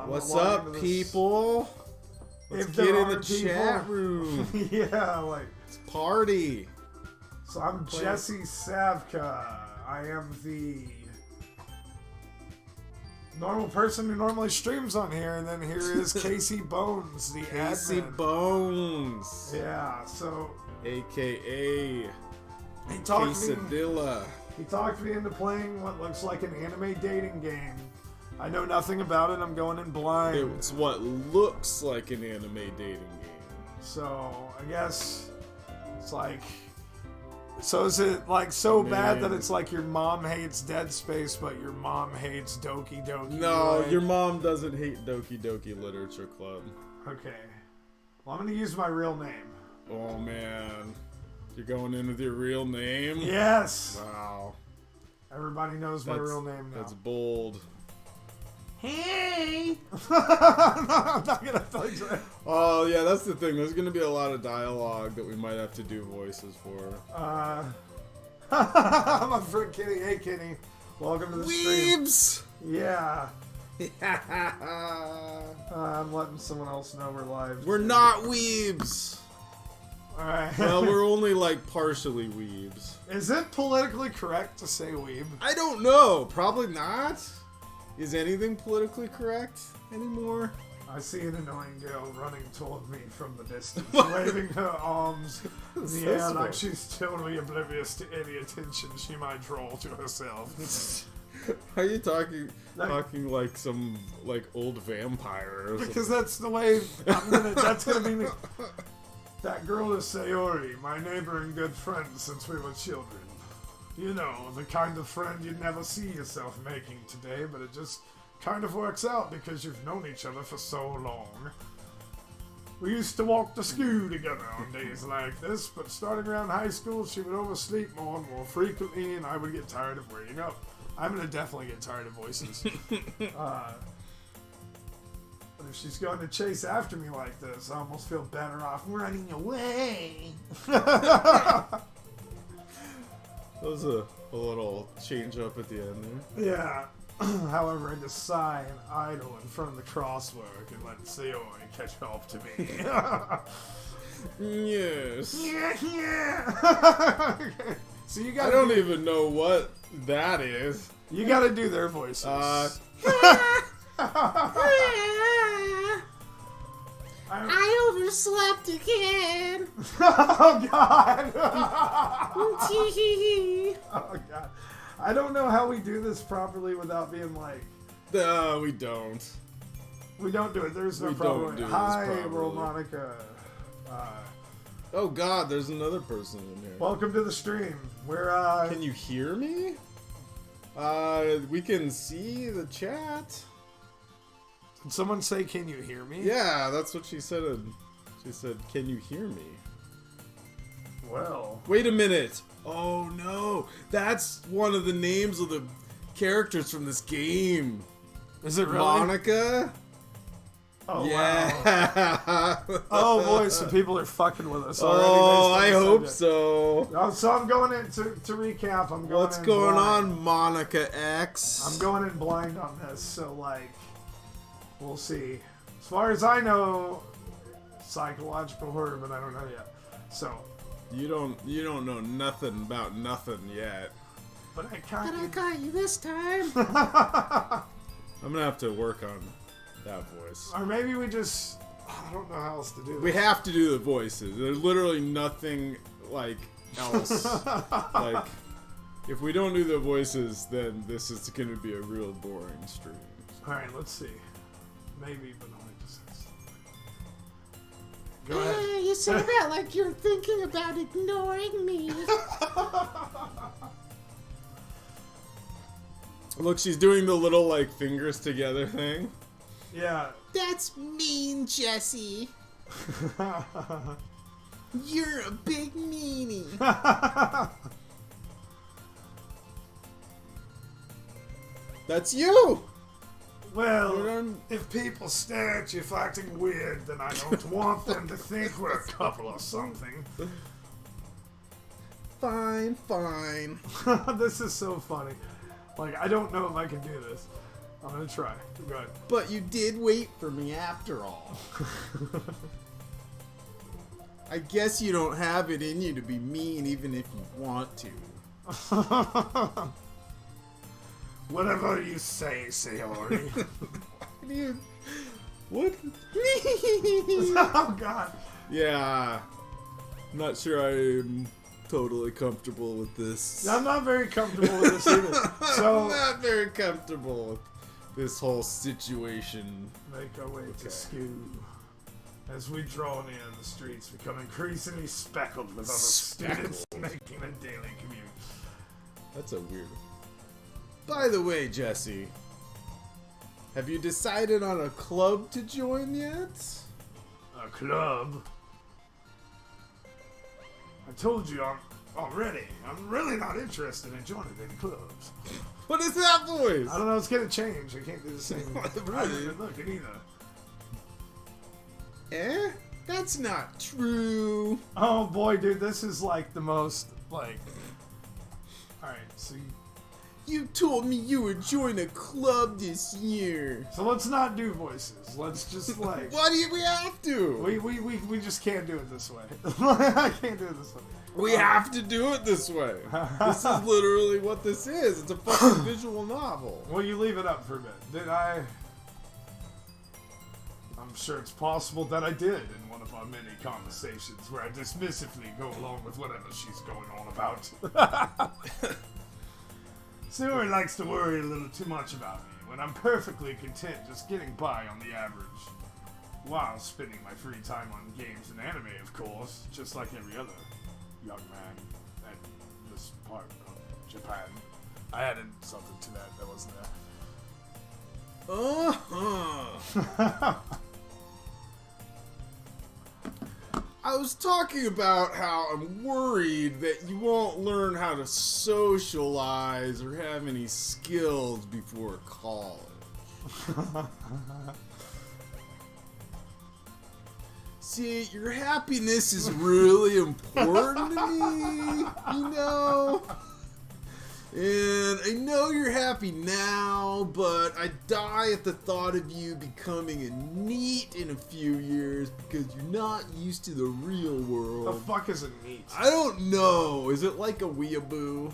What's up, people? Let's get in the chat room. Yeah, like... It's party. So I'm Jsavka. I am the normal person who normally streams on here, and then here is Casey Bones, the Casey admin. Bones. Yeah, so... AKA He talked Quesadilla. He talked me into playing what looks like an anime dating game. I know nothing about it. I'm going in blind. It's what looks like an anime dating game. So, I guess it's like... So is it like so bad that it's like your mom hates Dead Space, but your mom hates Doki Doki? No, right? your mom doesn't hate Doki Doki Literature Club. Okay. Well, I'm going to use my real name. Oh, man. You're going in with your real name? Yes! Wow. Everybody knows my real name now. That's bold. Hey! I'm not going to tell you that. Oh, yeah, that's the thing. There's going to be a lot of dialogue that we might have to do voices for. My friend Kitty. Hey, Kitty. Welcome to the Weebs! stream. Yeah. I'm letting someone else know we're live. We're not weebs! Alright. Well, we're only, like, partially weebs. Is it politically correct to say weeb? I don't know. Probably not. Is anything politically correct anymore? I see an annoying girl running toward me from the distance, waving her arms in the air like she's totally oblivious to any attention she might draw to herself. Are you talking like some like old vampire or something? Because that's the way that's gonna be me. That girl is Sayori, my neighbor and good friend since we were children. You know, the kind of friend you'd never see yourself making today, but it just kind of works out because you've known each other for so long. We used to walk to school together on days like this, but starting around high school, she would oversleep more and more frequently, and I would get tired of waking up. I'm gonna definitely get tired of voices. But if she's going to chase after me like this, I almost feel better off running away. That was a little change up at the end there. Yeah. However, I just sigh and idle in front of the crosswork and let Sayori catch up to me. Yes. Yeah. Okay. So you got. I don't even know what that is. You got to do their voices. I overslept again. Oh God. Oh God. I don't know how we do this properly without being like. We don't. We don't do it. There's no We problem. don't do this Hi, properly. Monica. Oh God, there's another person in here. Welcome to the stream. We're Can you hear me? We can see the chat. Did someone say, "Can you hear me?" Yeah, that's what she said. She said, "Can you hear me?" Well. Wait a minute. Oh no, that's one of the names of the characters from this game. Is it really? Monica? Oh, yeah. wow. Oh, boy, some people are fucking with us already. Oh, I based on the hope subject. so. So I'm going in, to recap, I'm going What's in going blind. on, Monica X? I'm going in blind on this, so, like, we'll see. As far as I know, psychological horror, but I don't know yet. So. You don't know nothing about nothing yet. But I can't. But I got you this time. I'm gonna have to work on that voice. Or maybe we just. I don't know how else to do this. We have to do the voices. There's literally nothing like else. Like, if we don't do the voices, then this is gonna be a real boring stream. Alright, let's see. Maybe, but only just. Go ahead. You say that like you're thinking about ignoring me. Look, she's doing the little like fingers together thing. Yeah. That's mean, Jesse. You're a big meanie. That's you! Well, if people stare at you for acting weird, then I don't want them to think we're a couple or something. Fine, fine. This is so funny. Like, I don't know if I can do this. I'm gonna try. Go ahead. But you did wait for me after all. I guess you don't have it in you to be mean even if you want to. Whatever you say, Sayori. What? Oh, God. Yeah. I'm not sure I'm totally comfortable with this. I'm not very comfortable with this either. So, I'm not very comfortable with this whole situation. make our way to school. As we draw near, the streets become increasingly speckled with other students making a daily commute. That's a weird. By the way, Jesse, have you decided on a club to join yet? A club? I told you I'm really not interested in joining any clubs. What is that voice? I don't know, it's gonna change. I can't do the same. Really? I haven't been looking either. Eh? That's not true. Oh boy, dude, this is like the most, like... Alright, so You told me you would join a club this year. so let's not do voices. Let's just, like... Why do we have to? We just can't do it this way. I can't do it this way. We have to do it this way. This is literally what this is. It's a fucking visual novel. Well, you leave it up for a bit. I'm sure it's possible that I did in one of our many conversations where I dismissively go along with whatever she's going on about. Sayori likes to worry a little too much about me when I'm perfectly content just getting by on the average. While spending my free time on games and anime, of course, just like every other young man at this part of Japan. I added something to that wasn't there. I was talking about how I'm worried that you won't learn how to socialize or have any skills before college. See, your happiness is really important to me, you know? And I know you're happy now, but I die at the thought of you becoming a NEET in a few years because you're not used to the real world. The fuck is a NEET? I don't know. Is it like a weeaboo?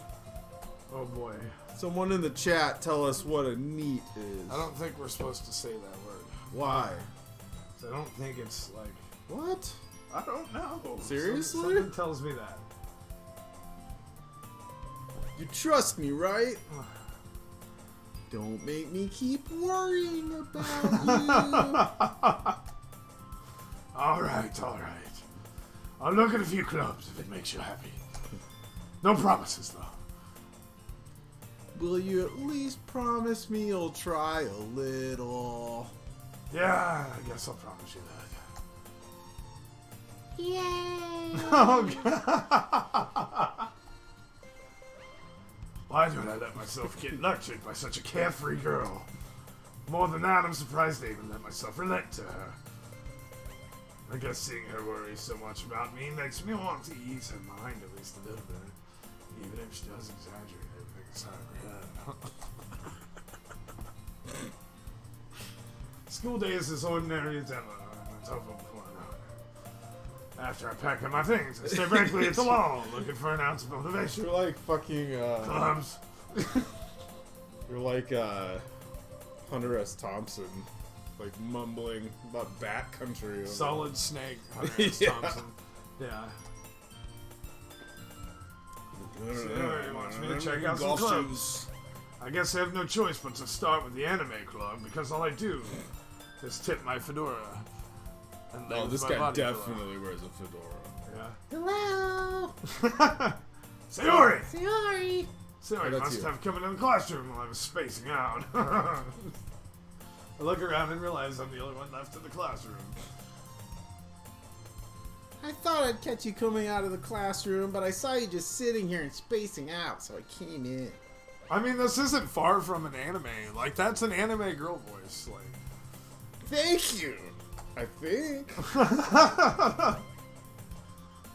Oh boy. Someone in the chat tell us what a NEET is. I don't think we're supposed to say that word. Why? I don't think it's like... What? I don't know. Seriously? Something tells me that. You trust me, right? Don't make me keep worrying about you. Alright. I'll look at a few clubs if it makes you happy. No promises, though. Will you at least promise me you'll try a little? Yeah, I guess I'll promise you that. Yay! Oh, God. Why did I let myself get lectured by such a carefree girl? More than that, I'm surprised I even let myself relate to her. I guess seeing her worry so much about me makes me want to ease her mind at least a little bit. Even if she does exaggerate everything inside her head. School day is as ordinary as ever. It's over before I know it. After I pack up my things, I stare blankly at the wall, looking for an ounce of motivation. You're like fucking, Clubs. You're like, Hunter S. Thompson. Like, mumbling about Bat Country. Solid Snake, Hunter S. Yeah. Thompson. Yeah. Sayori wants me to check out some Golf clubs. shoes. I guess I have no choice but to start with the anime club, because all I do is tip my fedora. And Oh, leave this my guy body definitely wears a fedora. below. Hello! Sayori! Sorry! Sayori that's must you. have come into the classroom while I was spacing out. I look around and realize I'm the only one left in the classroom. I thought I'd catch you coming out of the classroom, but I saw you just sitting here and spacing out, so I came in. I mean, this isn't far from an anime. Like, that's an anime girl voice. Like, Thank you! I think.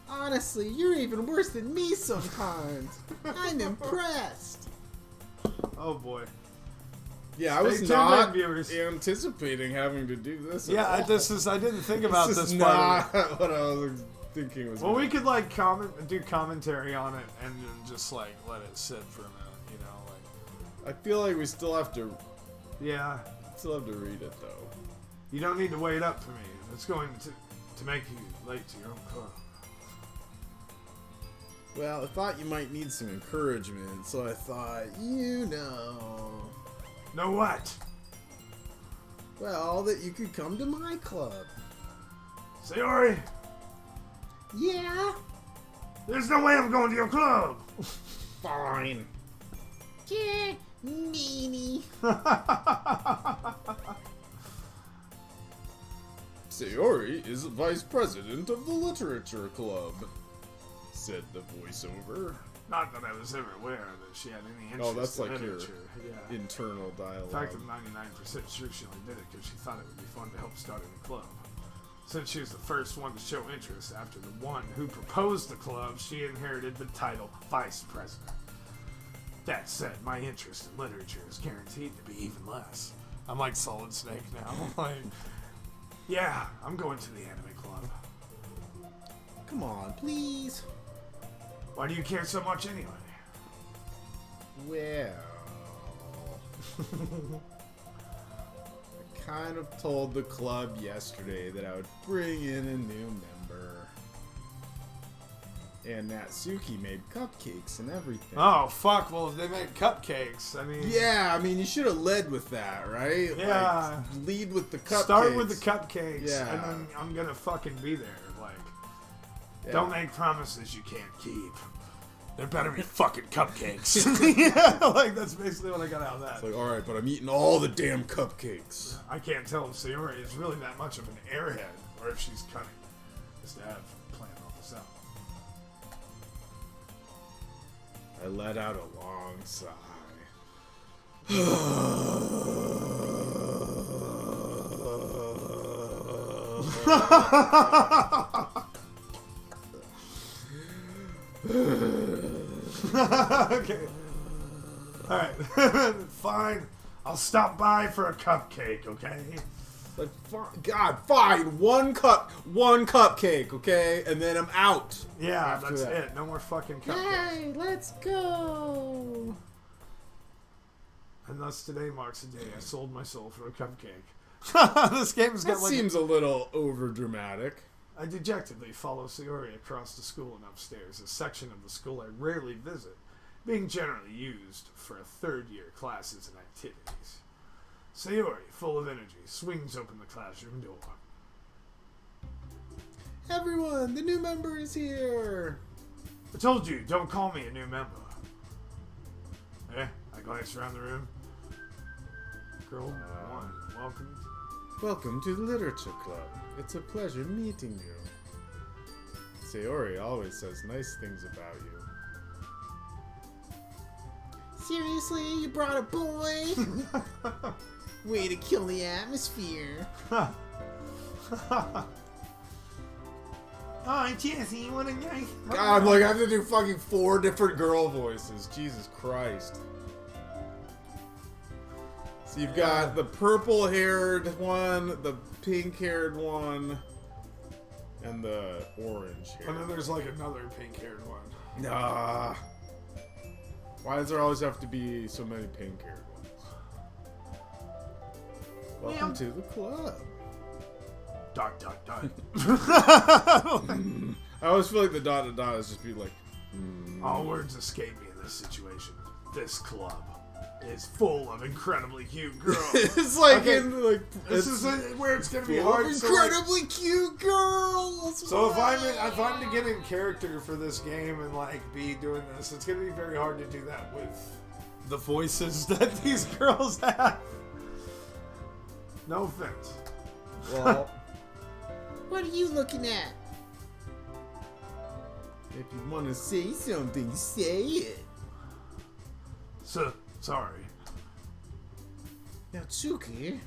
Honestly, you're even worse than me sometimes. I'm impressed. oh boy. Yeah, I was tuned, not viewers. anticipating having to do this. Yeah, I didn't think about this this is part. not what I was thinking was. Well, we could like do commentary on it and then just like let it sit for a minute, you know, like. I feel like we still have to Yeah. read it though. You don't need to wait up for me. It's going to make you late to your own club. Well, I thought you might need some encouragement, so I thought, Know what? well, that you could come to my club. Sayori, Yeah. there's no way I'm going to your club. Fine. Yeah, meanie. Sayori is vice president of the literature club, said the voiceover. Not that I was ever aware that she had any interest That's in like your literature. Yeah. internal In dialogue. fact, I'm 99% sure she only did it because she thought it would be fun to help start a new club. Since she was the first one to show interest after the one who proposed the club, she inherited the title Vice President. That said, my interest in literature is guaranteed to be even less. I'm like Solid Snake now. Like, yeah, I'm going to the anime club. Come on, please. Why do you care so much anyway? Well, I kind of told the club yesterday that I would bring in a new member. And Natsuki made cupcakes and everything. Oh, fuck. Well, if they make cupcakes, I mean... Yeah, I mean, you should have led with that, right? Yeah. Like, lead with the cupcakes. Start with the cupcakes, Yeah. and then I'm gonna fucking be there. Like, Yeah. don't make promises you can't keep. There better be fucking cupcakes. Yeah, like, that's basically what I got out of that. It's like, alright, but I'm eating all the damn cupcakes. I can't tell if Sayori is really that much of an airhead, or if she's cunning. Just to have planned all this out. I let out a long sigh. Okay. Alright. Fine. I'll stop by for a cupcake, okay? Like, God, fine. One cupcake, okay? And then I'm out. Yeah, After that's that. it. No more fucking cupcakes. Hey, let's go. And thus today marks the day I sold my soul for a cupcake. This game's got That like... seems a little over dramatic. I dejectedly follow Sayori across the school and upstairs, a section of the school I rarely visit, being generally used for third-year classes and activities. Sayori, full of energy, swings open the classroom door. Everyone, the new member is here. I told you, don't call me a new member. I glance around the room. Girl, one, welcome. Welcome to the Literature Club. It's a pleasure meeting you. Sayori always says nice things about you. Seriously? You brought a boy? Way to kill the atmosphere. Oh, Jesse, what a nice... God, I'm like, I have to do fucking 4 different girl voices. Jesus Christ. So you've got the purple-haired one, the pink-haired one, and the orange-haired. And then there's like another pink-haired one. Nah. Why does there always have to be so many pink-haired ones? Welcome to the club. Dot, dot, dot. I always feel like the dot to dot is just be like... All words escape me in this situation. This club is full of incredibly cute girls. It's like Okay, in like... This it's is where it's gonna be full of hard. So, like, incredibly cute girls! so if I'm to get in character for this game and like be doing this, it's gonna be very hard to do that with the voices that these girls have. No offense. Well... What are you looking at? If you want to say something, say it. So sorry. Natsuki?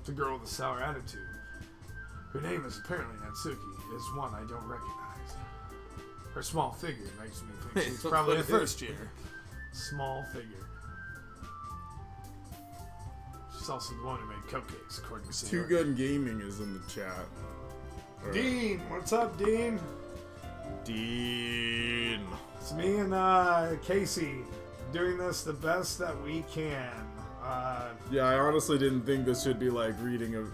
The girl with the sour attitude. Her name is apparently Natsuki, is one I don't recognize. Her small figure makes me think she's probably a first year. Small figure. She's also the one who made cupcakes, according to Two Sayori. Gun Gaming is in the chat. Or- Dean, what's up, Dean? Dean. It's me and Casey doing this the best that we can. Yeah, I honestly didn't think this should be like reading a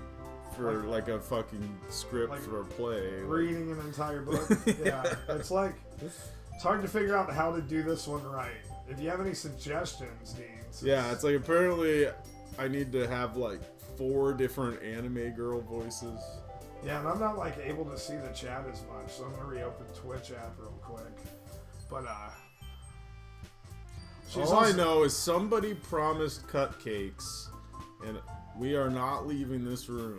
fucking script Like for a play. Reading an entire book. Yeah, it's hard to figure out how to do this one right. If you have any suggestions, Dean. Yeah, it's like apparently I need to have like 4 different anime girl voices. Yeah, and I'm not like able to see the chat as much, so I'm gonna reopen Twitch app real quick. But All I know is somebody promised cupcakes, and we are not leaving this room.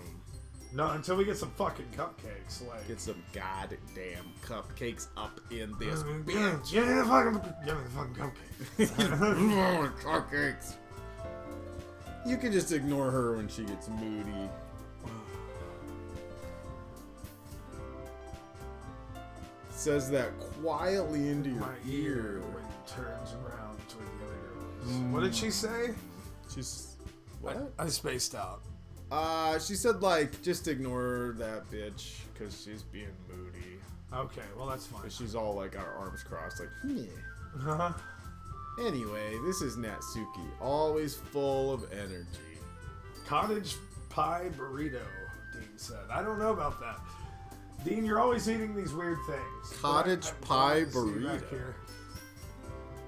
No, until we get some fucking cupcakes. Like, Get some goddamn cupcakes up in this give me bitch. the fucking cupcake. Cupcakes. You can just ignore her when she gets moody. Says that quietly into your My ear when it turns around toward the other girls. What did she say? She's what? I spaced out. She said like just ignore that bitch because she's being moody. Okay, well that's fine. She's all like our arms crossed, like yeah. Uh-huh. Anyway, this is Natsuki, always full of energy. Cottage pie burrito, Dean said. I don't know about that. Dean, you're always eating these weird things. Cottage I'm pie glad to see you back burrito. here.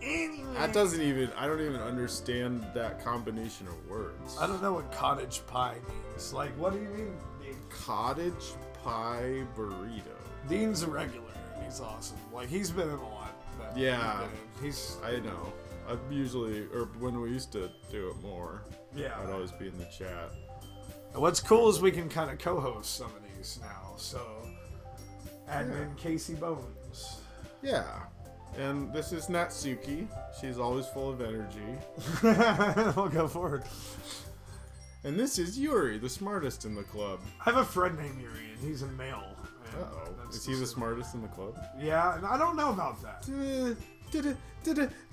Anyway. That I don't even understand that combination of words. I don't know what cottage pie means. Like, what do you mean, Dean? Cottage pie burrito. Dean's a regular, and he's awesome. Like, he's been in a lot. That Yeah. we've been in. He's. I know. I've usually, or when we used to do it more, Yeah. I'd always be in the chat. And what's cool is we can kind of co-host some of these now. So, admin Casey Bones. Yeah. And this is Natsuki. She's always full of energy. We'll go forward. And this is Yuri, the smartest in the club. I have a friend named Yuri, and he's a male. and Uh-oh. that's Is he the smartest in the club? Yeah, and I don't know about that.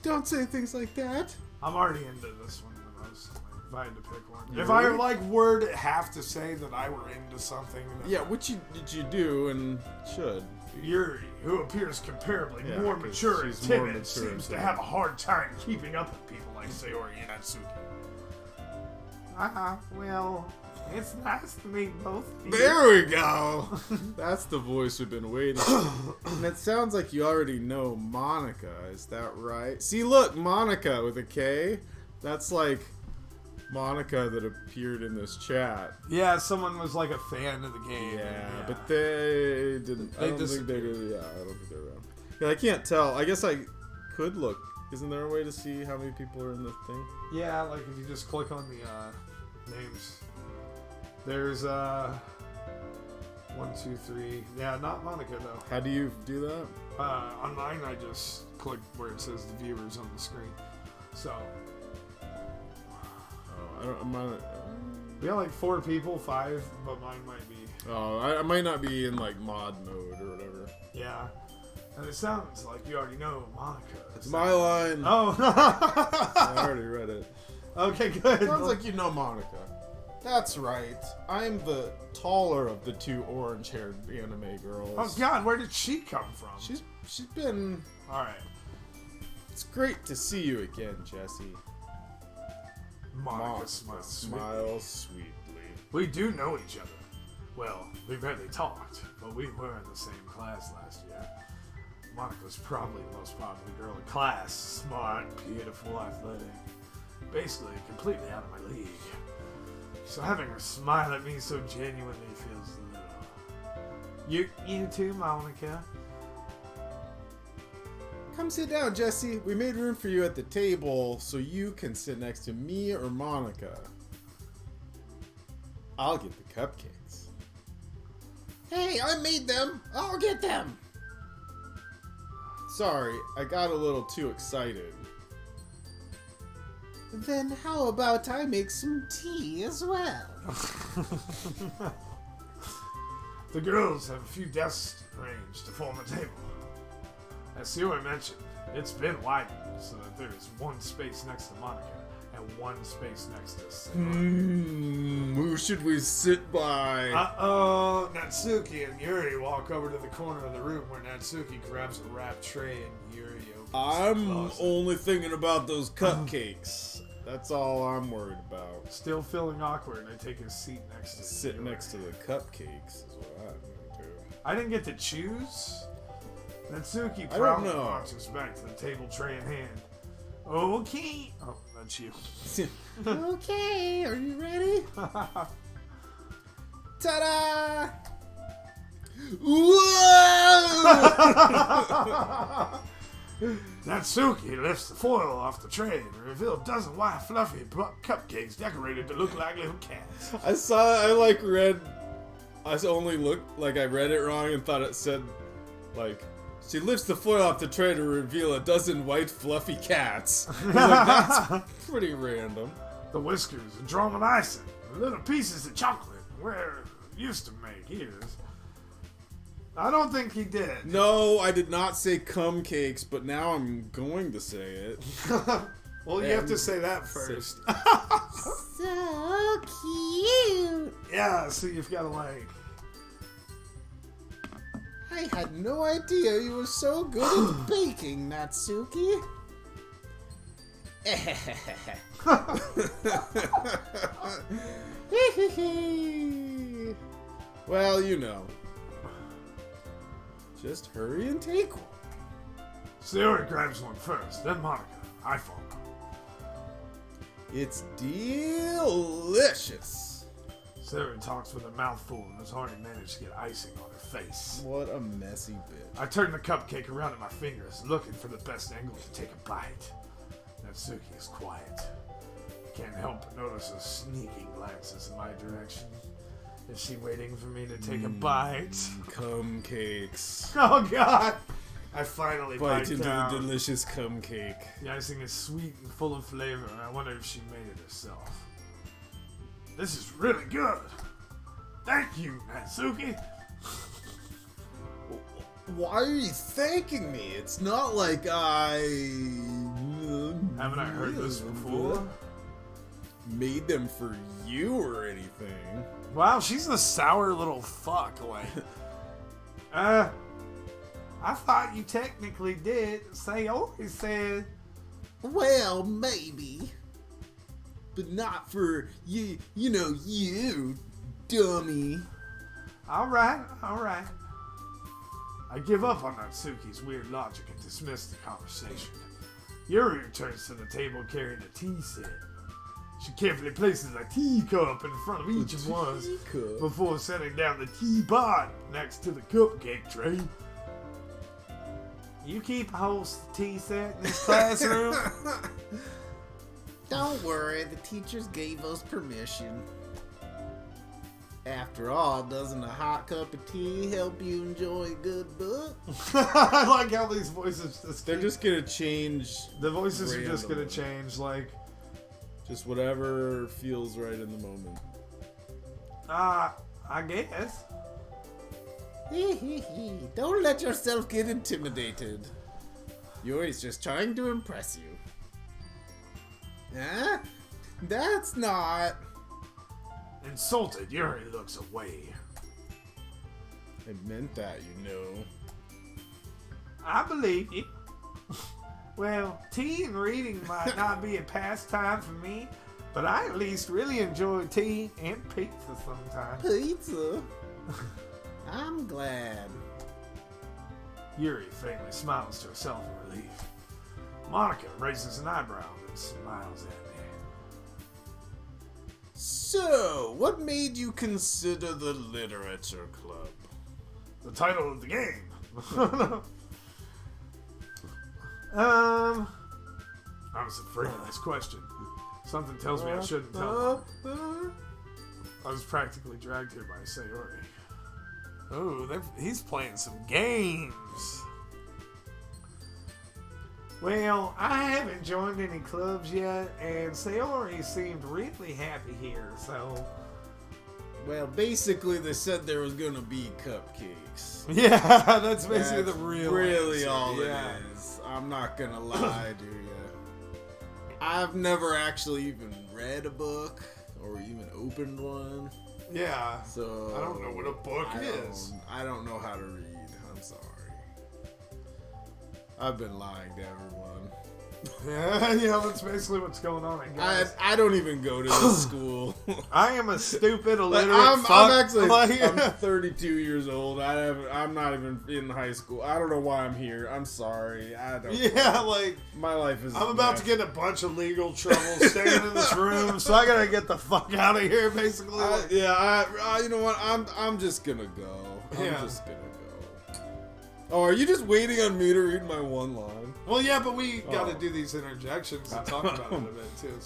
Don't say things like that. I'm already into this one. When I was, like, if I had to pick one, Yuri? if I were to have to say that I were into something, then Yeah, which did you do and should. Yuri, who appears comparably Yeah, more 'cause mature and she's more timid, mature seems and to have a hard time keeping up with people like Sayori and Natsuki. Well, it's nice to meet both of you. There we go. That's the voice we've been waiting for. And it sounds like you already know Monica. Is that right? See, look, Monica with a K. That's like Monica that appeared in this chat. Yeah, someone was like a fan of the game. Yeah, and, but they didn't. I They don't think they disappeared. did. Yeah, I don't think they're around. Yeah, I can't tell. I guess I could look. Isn't there a way to see how many people are in the thing? Yeah, like if you just click on the names. There's 1, 2, 3. Yeah, not Monica though. How do you do that? On mine, I just click where it says the viewers on the screen. So Oh, I don't. I'm not, we got like 4 people, 5, but mine might be. oh, I might not be in like mod mode or whatever. Yeah, and it sounds like you already know Monica. It's my line. Oh. I already read it. Okay, good. Sounds like you know Monica. That's right. I'm the taller of the 2 orange-haired anime girls. Oh God, where did she come from? She's been. All right. It's great to see you again, Jesse. Monica Monica smiles. smiles sweetly. We do know each other. Well, we barely talked, but we were in the same class last year. Monica's probably the most popular girl in class. Smart, beautiful, athletic. Basically, completely out of my league. So having her smile at me so genuinely feels a little... You too, Monica? Come sit down, Jesse. We made room for you at the table so you can sit next to me or Monica. I'll get the cupcakes. Hey, I made them. I'll get them. Sorry, I got a little too excited. Then how about I make some tea as well? The girls have a few desks arranged to form a table. As Sayori mentioned, It's been widened so that there's one space next to Monica and one space next to Sayori. Who should we sit by? Natsuki and Yuri walk over to the corner of the room where Natsuki grabs a wrapped tray and Yuri opens I'm the closet. only thinking about those cupcakes. That's all I'm worried about. Still feeling awkward, I take his seat next to Sit Yuri. next to the cupcakes is what I'm gonna do. I didn't get to choose. Natsuki I don't proudly know. marches back to the table, tray in hand. Okay. Oh, that's you. Okay, are you ready? Ta-da! Whoa! Natsuki lifts the foil off the tray and reveals a dozen white fluffy cupcakes decorated to look like little cats. I read it wrong and thought it said, like, she lifts the foil off the tray to reveal a dozen white fluffy cats. I was like, that's pretty random. The whiskers are drawn with icing, and little pieces of chocolate where it used to make ears. I don't think he did. No, I did not say cum cakes, but now I'm going to say it. Well, you have to say that first. So cute! Yeah, so you've got to like... I had no idea you were so good at baking, Natsuki. Well, you know. Just hurry and take one. Sayori grabs one first, then Monica. I follow. It's delicious. Sayori talks with her mouth full and has already managed to get icing on her face. What a messy bitch. I turn the cupcake around in my fingers, looking for the best angle to take a bite. Natsuki is quiet. Can't help but notice her sneaking glances in my direction. Is she waiting for me to take a bite? Cum cakes. Oh God! I finally Bite bite into down. the delicious cum cake. The icing is sweet and full of flavor, and I wonder if she made it herself. This is really good. Thank you, Natsuki. Why are you thanking me? It's not like Haven't I heard this before? Made them for you or anything. Wow, she's a sour little fuck. Like, I thought you technically did. Sayori said. Well, maybe. But not for you, you dummy. All right. I give up on Natsuki's weird logic and dismiss the conversation. Yuri returns to the table carrying a tea set. She carefully places a teacup in front of each of us before setting down the teapot next to the cupcake tray. You keep a whole tea set in this classroom? Don't worry, the teachers gave us permission. After all, doesn't a hot cup of tea help you enjoy a good book? I like how these voices just They're just gonna change. the voices are just gonna randomly. change, like, Just whatever feels right in the moment. I guess. Don't let yourself get intimidated. Yuri's just trying to impress you. Huh? That's not... Insulted, Yuri looks away. I meant that, I believe you. Well, tea and reading might not be a pastime for me, but I at least really enjoy tea and pizza sometimes. Pizza? I'm glad. Yuri faintly smiles to herself in relief. Monica raises an eyebrow and smiles at me. So, what made you consider the literature club? The title of the game. I was afraid of this question. Something tells me I shouldn't tell. I was practically dragged here by Sayori. Oh, he's playing some games. Well, I haven't joined any clubs yet, and Sayori seemed really happy here, so Well, basically, they said there was gonna be cupcakes. Yeah, that's basically the real really answer. all Yeah. it is. I'm not gonna lie to you. I've never actually even read a book or even opened one, Yeah. so I don't know what a book is. I don't know how to read. I'm sorry. I've been lying to everyone. Yeah, that's basically what's going on. I don't even go to this school. I am a stupid, Like, illiterate I'm fuck. actually Like- I'm 32 years old. I'm not even in high school. I don't know why I'm here. I'm sorry. I don't. Yeah, like My life is. I'm about to get in a bunch of legal trouble staying in this room, so I gotta get the fuck out of here. Basically, you know what? I'm just gonna go. I'm Yeah. just gonna go. Oh, are you just waiting on me to read my one line? well, yeah, but we gotta Oh. do these interjections and talk about it a bit too.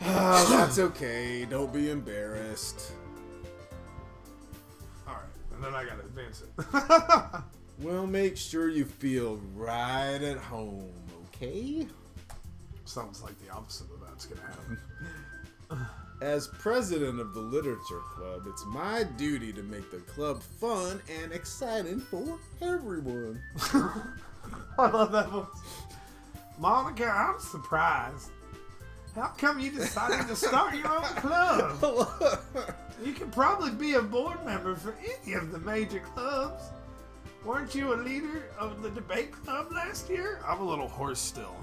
That's okay. Don't be embarrassed. All right, and then I gotta advance it. Well, make sure you feel right at home, okay? Sounds like the opposite of that's gonna happen. As president of the Literature Club, it's my duty to make the club fun and exciting for everyone. I love that voice. Monica, I'm surprised. How come you decided to start your own club? You could probably be a board member for any of the major clubs. Weren't you a leader of the debate club last year? I'm a little hoarse still,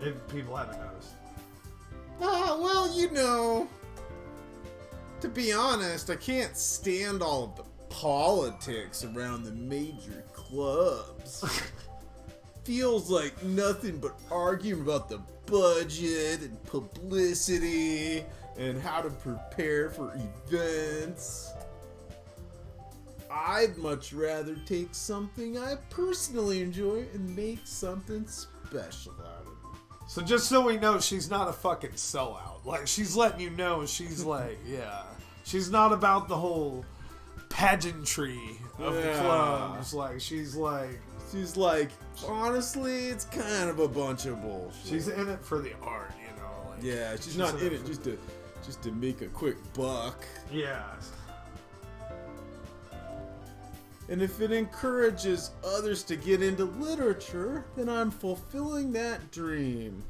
if people haven't noticed. Well, you know, to be honest, I can't stand all of the politics around the major clubs. Feels like nothing but arguing about the budget and publicity and how to prepare for events. I'd much rather take something I personally enjoy and make something special out of it. So just so we know, she's not a fucking sellout. Like, she's letting you know she's like, yeah. She's not about the whole pageantry of the Yeah. clubs. Like, she's like, honestly, it's kind of a bunch of bullshit. she's in it for the art, you know? Like, Yeah, she's not in it just to make a quick buck. Yeah. And if it encourages others to get into literature, then I'm fulfilling that dream.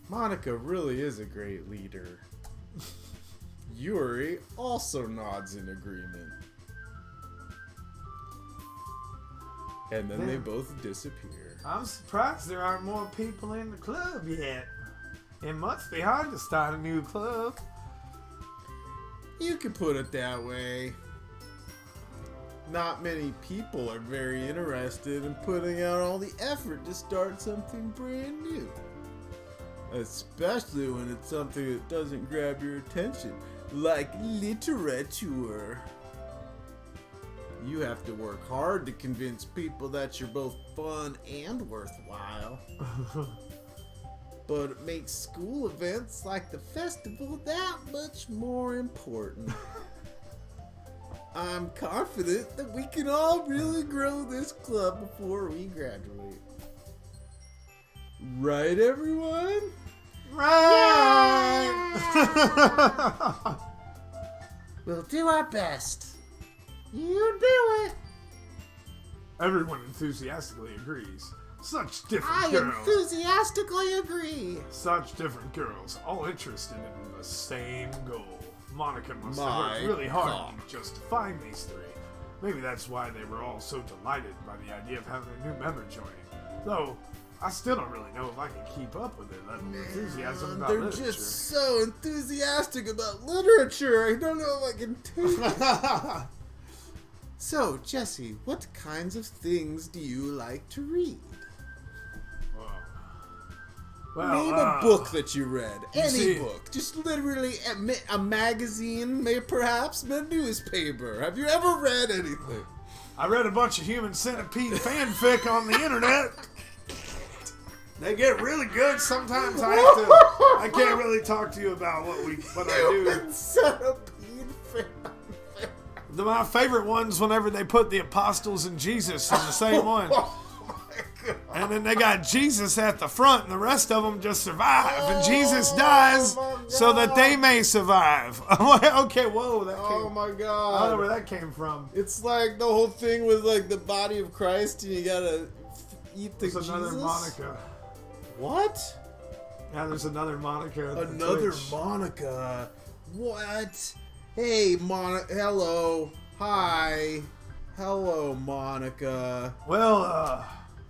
Monica really is a great leader. Yuri also nods in agreement. And then they both disappear. I'm surprised there aren't more people in the club yet. It must be hard to start a new club. You could put it that way. Not many people are very interested in putting out all the effort to start something brand new. Especially when it's something that doesn't grab your attention, like literature. You have to work hard to convince people that you're both fun and worthwhile. But it makes school events like the festival that much more important. I'm confident that we can all really grow this club before we graduate. Right, everyone? Right! We'll do our best. You do it. Everyone enthusiastically agrees. Such different I girls. enthusiastically agree. Such different girls, all interested in the same goal. Monica must My have worked really hard God. just to find these three. Maybe that's why they were all so delighted by the idea of having a new member joining. Though, I still don't really know if I can keep up with their level of enthusiasm about They're literature. just so enthusiastic about literature. I don't know if I can take it. So, Jesse, what kinds of things do you like to read? Name a book that you read. Any see- book. Just literally a magazine, maybe perhaps a newspaper. Have you ever read anything? I read a bunch of Human Centipede fanfic on the internet. They get really good. Sometimes I can't really talk to you about what I do. Human Centipede fan. My favorite ones whenever they put the apostles and Jesus in the same one. Oh my And then they got Jesus at the front, and the rest of them just survive. And Jesus dies so that they may survive. I'm like, okay, whoa, that came. Oh my I don't know god. where that came from. It's like the whole thing with like the body of Christ and you gotta eat the There's Jesus. another Monica. What? Yeah, there's another Monica. At the Another Twitch. Monica. What? Hey, hello. Hi. Hello, Monica. Well,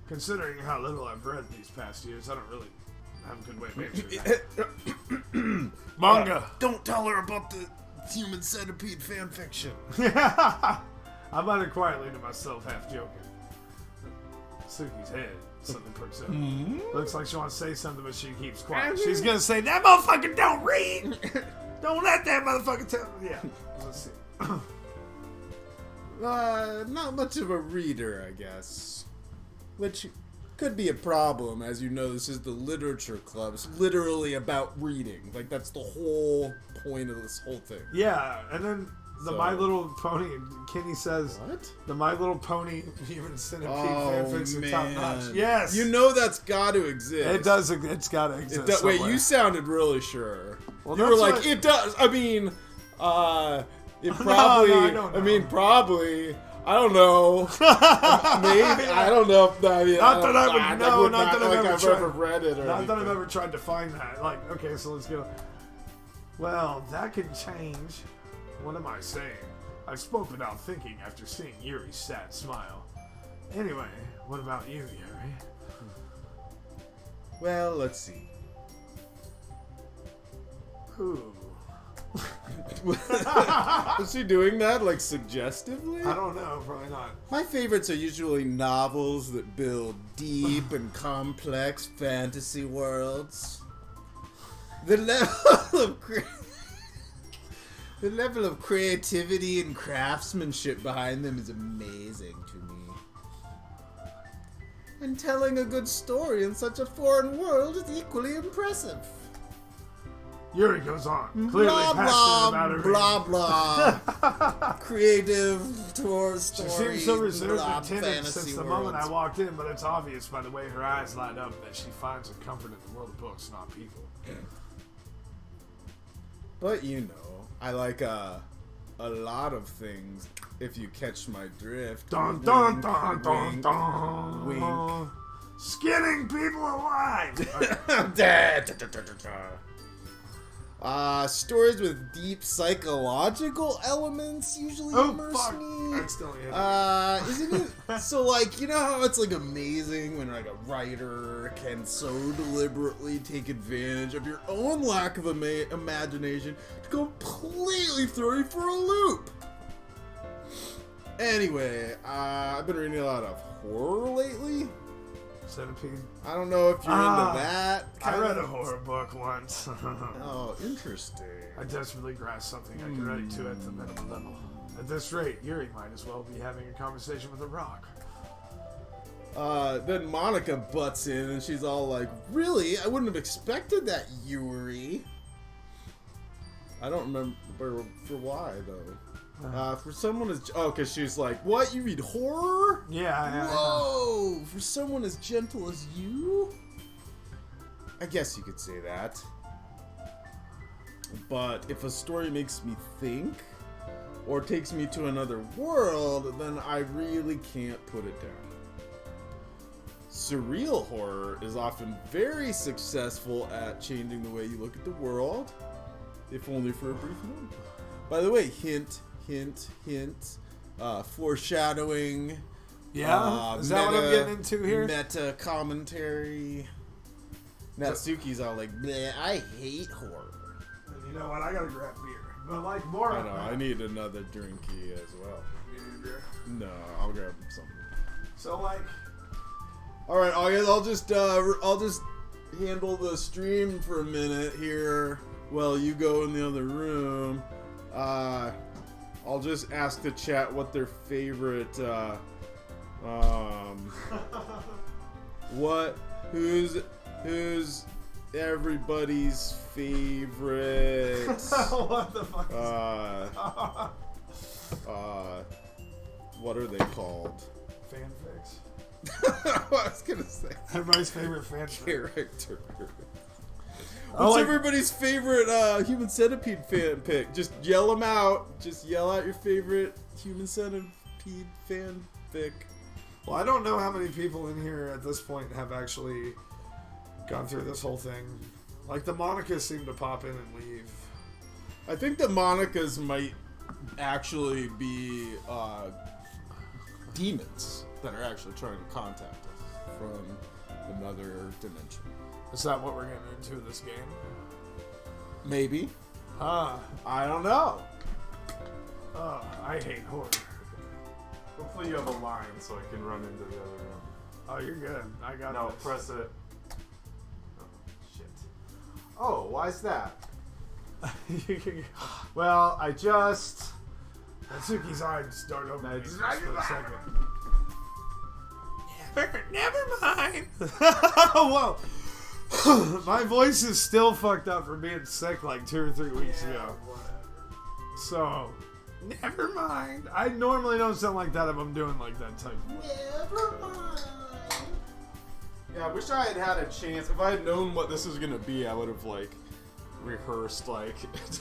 considering how little I've read these past years, I don't really have a good way of answering that. Manga. Don't tell her about the human centipede fanfiction. I might have quietly to myself, half joking. Suki's head suddenly perks up. Looks like she wants to say something, but she keeps quiet. She's gonna say, "That motherfucker don't read. Don't let that motherfucker tell." Yeah. Let's see. Not much of a reader, I guess. Which could be a problem, as you know, this is the literature club. It's literally about reading. Like, that's the whole point of this whole thing. Yeah, and then the So- My Little Pony, Kenny says, What? the My Little Pony human centipede Oh, fanfics are top notch. man. Yes. You know that's got to exist. It does, it's gotta exist. Wait, somewhere. you sounded really sure. Well, you were that's like, what- it does. I mean, it probably. I don't know. I mean, probably. I don't know. Maybe. I don't know if that. Not that I would know, not that I've ever tried. read it or Not that I've anything. ever tried to find that. Like, okay, so let's go. Well, that could change. What am I saying? I spoke without thinking after seeing Yuri's sad smile. Anyway, what about you, Yuri? Well, let's see. Ooh. Is she doing that, like, suggestively? I don't know, probably not. My favorites are usually novels that build deep and complex fantasy worlds. The level of creativity and craftsmanship behind them is amazing to me. And telling a good story in such a foreign world is equally impressive. Yuri goes on, clearly Blah passionate about her blah blah blah. Creative towards She story. seems so reserved blah, and timid fantasy since the worlds. moment I walked in, but it's obvious by the way her eyes light up that she finds her comfort in the world of books, not people. But you know, I like a lot of things. If you catch my drift. Dun dun Wink, dun dun wink, dun. wink. Skinning people alive. Stories with deep psychological elements usually Oh immerse fuck! me. Accidentally hit it. Isn't it so? Like, you know how it's like amazing when like a writer can so deliberately take advantage of your own lack of imagination to completely throw you for a loop. Anyway, I've been reading a lot of horror lately. Centipede. I don't know if you're into that. I read a of- horror book once. Oh, interesting. I desperately grasped something I could relate to at the minimum level. At this rate, Yuri might as well be having a conversation with a rock. Then Monica butts in and she's all like, "Really? I wouldn't have expected that, Yuri." I don't remember for why though. For someone as because she's like, "What? You read horror? Yeah. Whoa! For someone as gentle as you?" I guess you could say that. But if a story makes me think or takes me to another world, then I really can't put it down. Surreal horror is often very successful at changing the way you look at the world, if only for a brief moment. By the way, hint, hint, hint, foreshadowing. Yeah? Is that what I'm getting into here? Meta commentary. Natsuki's all like, "Bleh, I hate horror." And you know what? I gotta grab beer. But like more. I know, I need another drinky as well. No, I'll grab something. So like. Alright, I'll just handle the stream for a minute here while you go in the other room. I'll just ask the chat what their favorite, who's everybody's favorite, What the fuck? what are they called? Fanfics. I was gonna say Everybody's favorite fan character. I What's like- everybody's favorite Human Centipede fan pick? Just yell them out. Just yell out your favorite Human Centipede fan pick. Well, I don't know how many people in here at this point have actually gone through this whole thing. Like, the Monicas seem to pop in and leave. I think the Monicas might actually be demons that are actually trying to contact us from another dimension. Is that what we're getting into this game? Maybe. Ah, I don't know. I hate horror. Hopefully you have a line so I can run into the other room. Oh, you're good. I got No, this. press it. Oh, shit. Oh, why's that? Well, I just... Natsuki's eyes start opening Nice. just for a second. Never mind. Whoa. My voice is still fucked up from being sick like 2 or 3 weeks ago. So, never mind. I normally don't sound like that if I'm doing like that type of voice. Never mind. Yeah, I wish I had had a chance. If I had known what this was gonna be, I would have like rehearsed like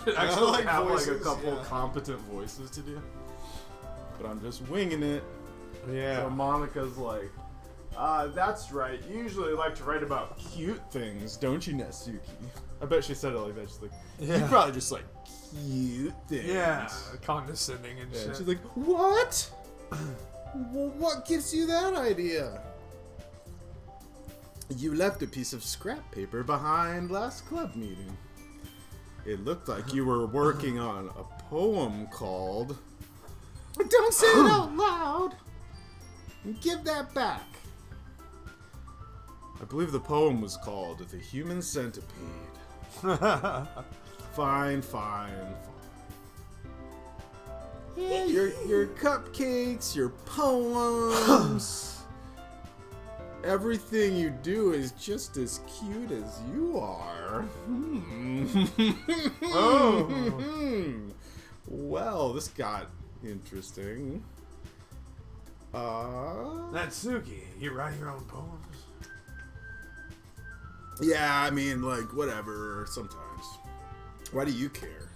to actually like have like voices, a couple yeah. competent voices to do. But I'm just winging it. Yeah. So Monica's like, that's right. You usually like to write about cute things, don't you, Natsuki? I bet she said it like that. She's like, you Yeah. probably just like cute things. Yeah, condescending and Yeah, shit. she's like, what? Well, what gives you that idea? You left a piece of scrap paper behind last club meeting. It looked like you were working on a poem called... Don't say it out loud! Give that back. I believe the poem was called The Human Centipede. Fine. Yeah, your cupcakes, your poems, everything you do is just as cute as you are. Oh. Well, this got interesting. Natsuki, you write your own poems? Yeah, I mean, like, whatever, sometimes. Why do you care?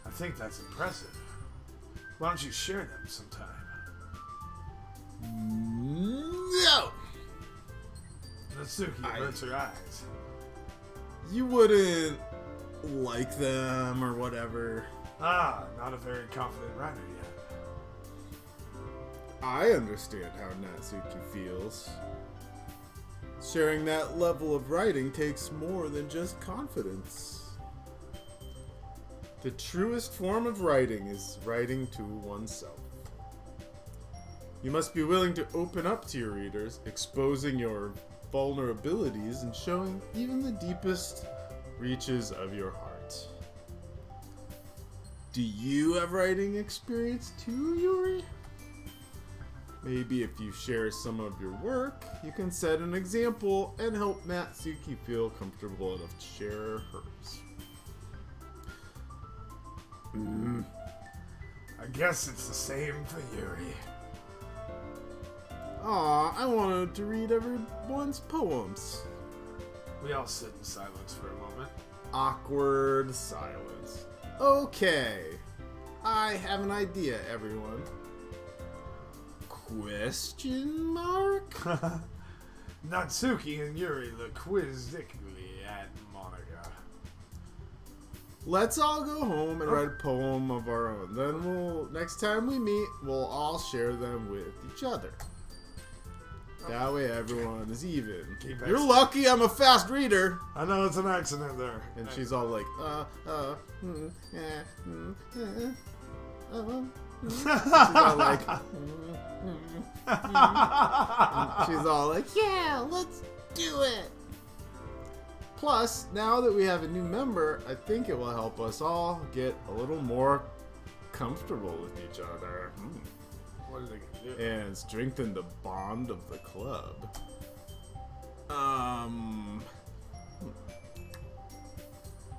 I think that's impressive. Why don't you share them sometime? No! Natsuki averts her eyes. You wouldn't like them or whatever. Ah, not a very confident writer yet. I understand how Natsuki feels. Sharing that level of writing takes more than just confidence. The truest form of writing is writing to oneself. You must be willing to open up to your readers, exposing your vulnerabilities and showing even the deepest reaches of your heart. Do you have writing experience too, Yuri? Maybe if you share some of your work, you can set an example and help Natsuki feel comfortable enough to share hers. I guess it's the same for Yuri. Aw, I wanted to read everyone's poems. We all sit in silence for a moment. Awkward silence. Okay, I have an idea, everyone. Question mark? Natsuki and Yuri look quizzically at Monica. Let's all go home and write a poem of our own. Then next time we meet, we'll all share them with each other. That way everyone is even. Keep You're it- lucky I'm a fast reader. I know it's an accident there. And she's all like, she's all like, she's all like, yeah, let's do it. Plus, now that we have a new member, I think it will help us all get a little more comfortable with each other. What are they gonna do? And strengthen the bond of the club.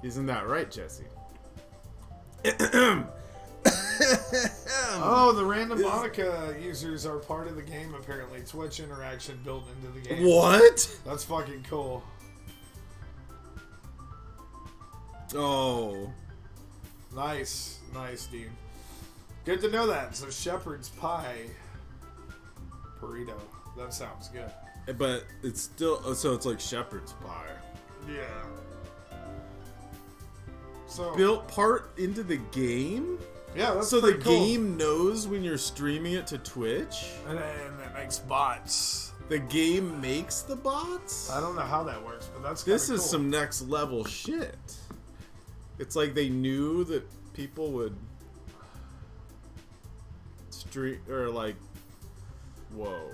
Isn't that right, Jesse? Oh, the random Monica users are part of the game, apparently. Twitch interaction built into the game. What? That's fucking cool. Oh. Nice. Nice, Dean. Good to know that. So, shepherd's pie burrito. That sounds good. But it's still, so it's like shepherd's pie. Yeah. So Built part into the game? yeah, that's So the pretty cool. game knows when you're streaming it to Twitch? And then it makes bots. The game makes the bots? I don't know how that works, but that's This kinda is cool. some next level shit. It's like they knew that people would stream, or like, whoa.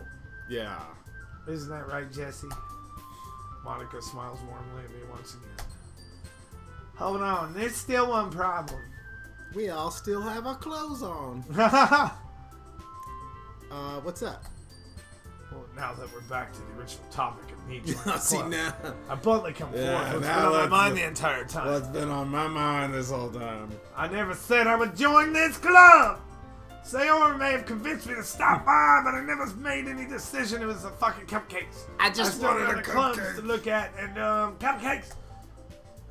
Yeah. Isn't that right, Jesse? Monica smiles warmly at me once again. Hold on, there's still one problem. We all still have our clothes on. What's that? Well, now that we're back to the original topic of me joining the See club, now. I bluntly come Yeah, forward. What's now been on my let's- mind the entire time? What's been on my mind this whole time? I never said I would join this club. Sayori may have convinced me to stop by, but I never made any decision. It was the fucking cupcakes. I just wanted the clubs to look at and cupcakes.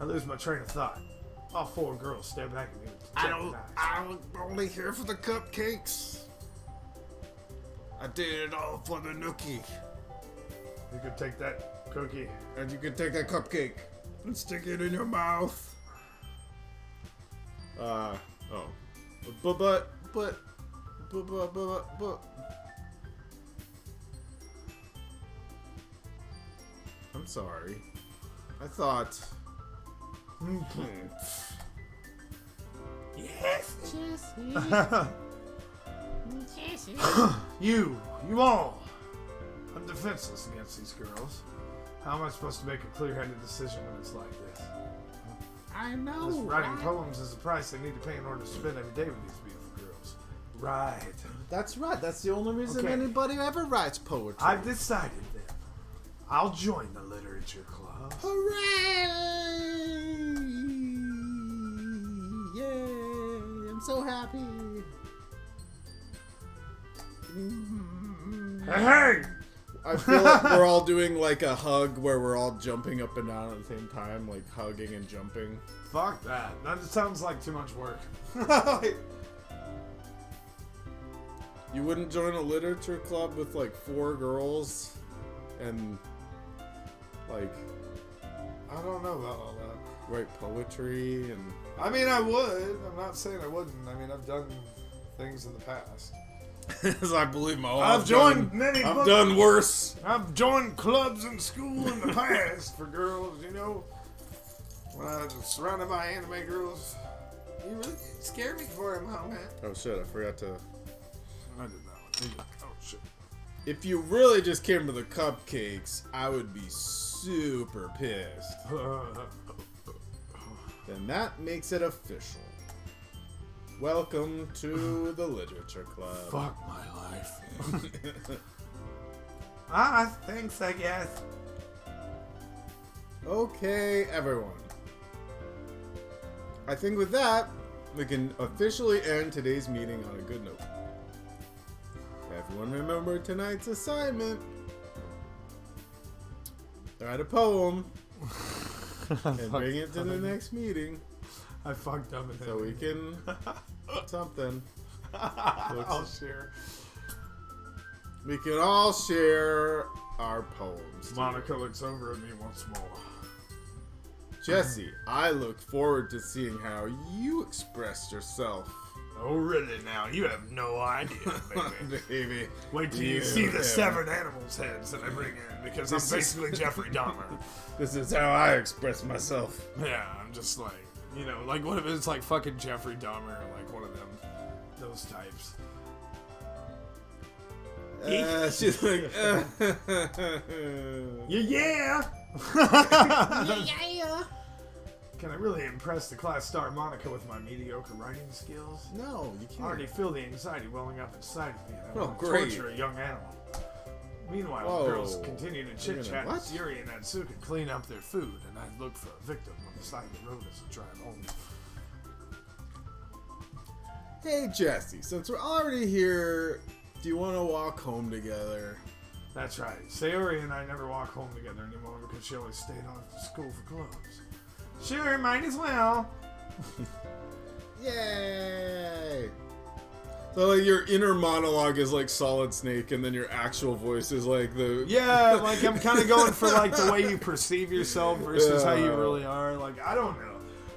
I lose my train of thought. All four girls stare back at me with dejected eyes. I'm only here for the cupcakes. I did it all for the nookie. You could take that cookie. And you can take that cupcake and stick it in your mouth. Oh. But. I'm sorry. I thought. Yes. Jesse. You all. I'm defenseless against these girls. How am I supposed to make a clear-headed decision when it's like this? I know. This writing right? poems is the price I need to pay in order to spend every day with these beautiful girls. Right. That's right. That's the only reason Okay. anybody ever writes poetry. I've decided then. I'll join the literature club. Hooray! Yay! I'm so happy. Hey! I feel like we're all doing like a hug where we're all jumping up and down at the same time, like hugging and jumping. Fuck that. That sounds like too much work. You wouldn't join a literature club with like 4 girls and like I don't know about all that. write poetry and I mean, I would. I'm not saying I wouldn't. I mean, I've done things in the past. as I believe my I've joined many I've books. done worse. I've joined clubs in school in the past for girls, you know. When I was surrounded by anime girls. You really scared me for him, huh, man? Oh shit, I forgot to. I did that one. Oh, shit. If you really just came to the cupcakes, I would be super pissed. Then that makes it official. Welcome to the literature club. Fuck my life. Thanks, I guess. Okay, everyone. I think with that, we can officially end today's meeting on a good note. Everyone remember tonight's assignment. Write a poem and bring it to the next meeting I fucked up. so we can something. I'll share. We can all share our poems. Monica looks over at me once more. Jesse, I look forward to seeing how you expressed yourself. Oh, really now? You have no idea, baby. Baby. Wait till you see the severed animals' heads that I bring in, because I'm basically Jeffrey Dahmer. This is how I express myself. Yeah, I'm just like, you know, like what if it's like fucking Jeffrey Dahmer, like one of them, those types. She's like, Yeah. Yeah. Can I really impress the class star Monica with my mediocre writing skills? no, you I can't. already feel the anxiety welling up inside of me, and I Oh, want to great. torture a young animal. Meanwhile, Whoa. the girls continue to chit-chat gonna- as what? Yuri and Atsuka clean up their food, and I look for a victim on the side of the road as I drive home. Hey, Jesse, since we're already here, do you want to walk home together? That's right. Sayori and I never walk home together anymore because she always stayed on after school for clubs. Sure, might as well. Yay! So, like, your inner monologue is like Solid Snake, and then your actual voice is like the... Yeah, like, I'm kind of going for, like, the way you perceive yourself versus how you really are. Like, I don't know.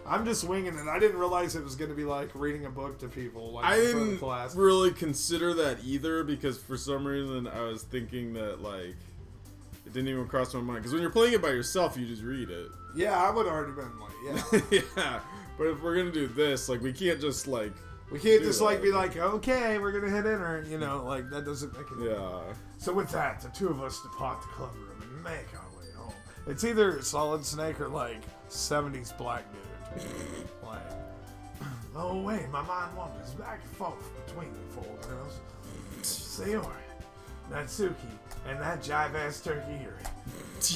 I'm just winging it. I didn't realize it was going to be like reading a book to people. Like, I in front of didn't class. really consider that either, because for some reason I was thinking that, like, it didn't even cross my mind. Because when you're playing it by yourself, you just read it. Yeah, I would have already been like, yeah. Yeah, but if we're going to do this, like, we can't just, like... We can't just, like, be like, okay, we're going to hit enter. You know, like, that doesn't make it. Yeah. So with that, the two of us depart the club room and make our way home. It's either Solid Snake or, like, 70s black dude. Like, oh wait, my mind wanders back and forth between the four girls. Sayori, Natsuki, and that jive-ass turkey Yuri.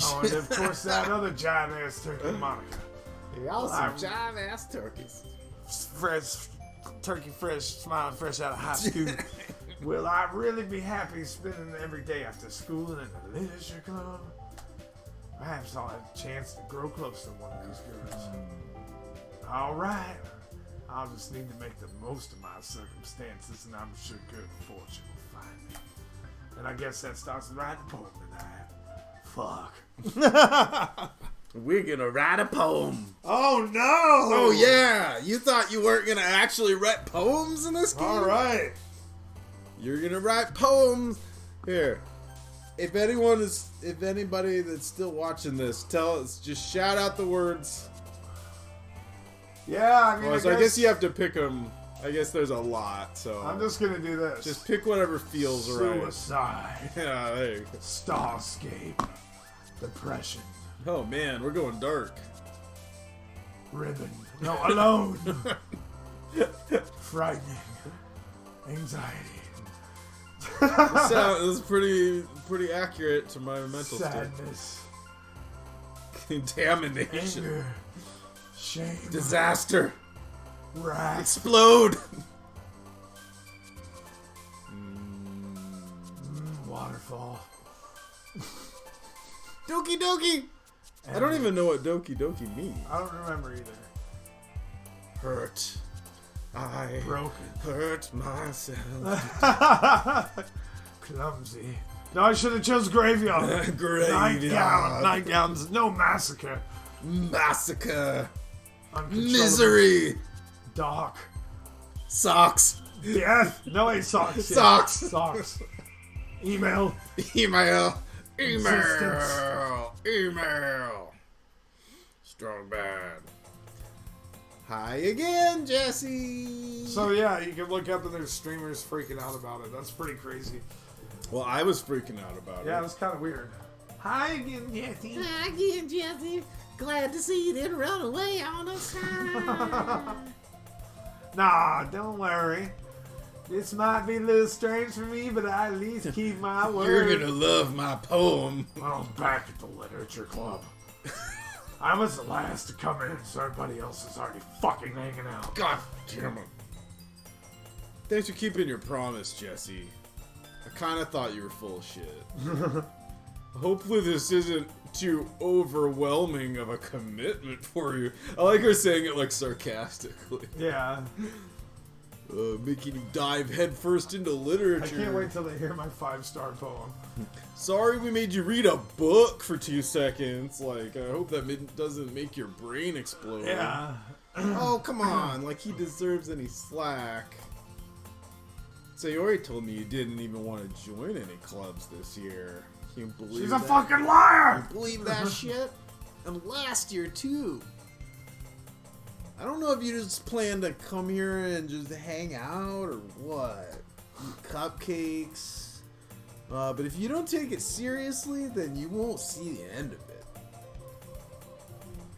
Oh, and of course that other jive-ass turkey Monica. Y'all some jive-ass turkeys. Fresh, turkey fresh, smiling fresh out of high school. Will I really be happy spending every day after school in a literature club? Perhaps I'll have a chance to grow close to one of these girls. Alright, I'll just need to make the most of my circumstances, and I'm sure good fortune will find me. And I guess that starts with writing a poem tonight. Fuck. We're gonna write a poem. Oh no! Oh yeah! You thought you weren't gonna actually write poems in this game? Alright. You're gonna write poems. Here. If anybody that's still watching this, tell us, just shout out the words. Yeah, I mean, Well, so I guess you have to pick them. I guess there's a lot, so I'm just gonna do this. just pick whatever feels right. Suicide. Yeah, there you go. Starscape. Depression. Oh man, we're going dark. Ribbon. No, alone. Frightening. Anxiety. This is pretty accurate to my mental Sadness. state. Contamination. Anger. Shame. Disaster. Wrath. Explode. Waterfall. Doki Doki. I don't even know what Doki Doki means. I don't remember either. Hurt. I Broken. hurt myself. Clumsy. No, I should have chose graveyard. Graveyard. Nightgowns. No massacre. Massacre. Uncontrollable. Misery. Dark. Socks. Death. No, wait, socks. Yeah. Socks. Socks. Email. Email. Existence. Email. Strong bad. Hi again, Jesse. So yeah, you can look up and there's streamers freaking out about it. That's pretty crazy. Well, I was freaking out about Yeah, it it. was kind of weird. Hi again, Jesse. Hi again, Jesse. Glad to see you didn't run away on us. Nah, don't worry. This might be a little strange for me, but I at least keep my word. You're gonna love my poem. I was back at the literature club. I was the last to come in, so everybody else is already fucking hanging out. God damn it. Thanks for keeping your promise, Jesse. I kind of thought you were full of shit. Hopefully this isn't too overwhelming of a commitment for you. I like her saying it like sarcastically. Yeah. Making you dive headfirst into literature. I can't wait till they hear my 5-star poem. Sorry we made you read a book for 2 seconds. Like, I hope that doesn't make your brain explode. Yeah. Oh, come on. Like, he deserves any slack. Sayori told me you didn't even want to join any clubs this year. Can you believe She's that? a fucking liar! Believe that shit? And last year, too. I don't know if you just plan to come here and just hang out or what. Eat cupcakes. But if you don't take it seriously, then you won't see the end of it.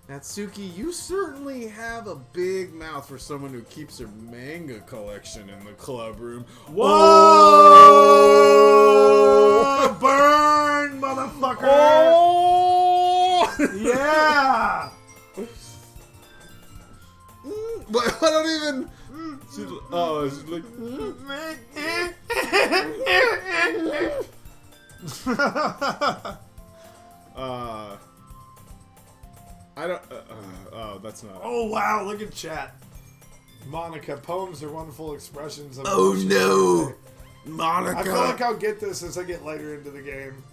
Natsuki, you certainly have a big mouth for someone who keeps her manga collection in the club room. Whoa! Burn, motherfucker! Oh! Yeah! But I don't even. She's like, I don't. Oh, that's not. Oh wow! Look at chat. Monica, poems are wonderful expressions of. Oh emotion. no, I Monica. feel like I'll get this as I get later into the game.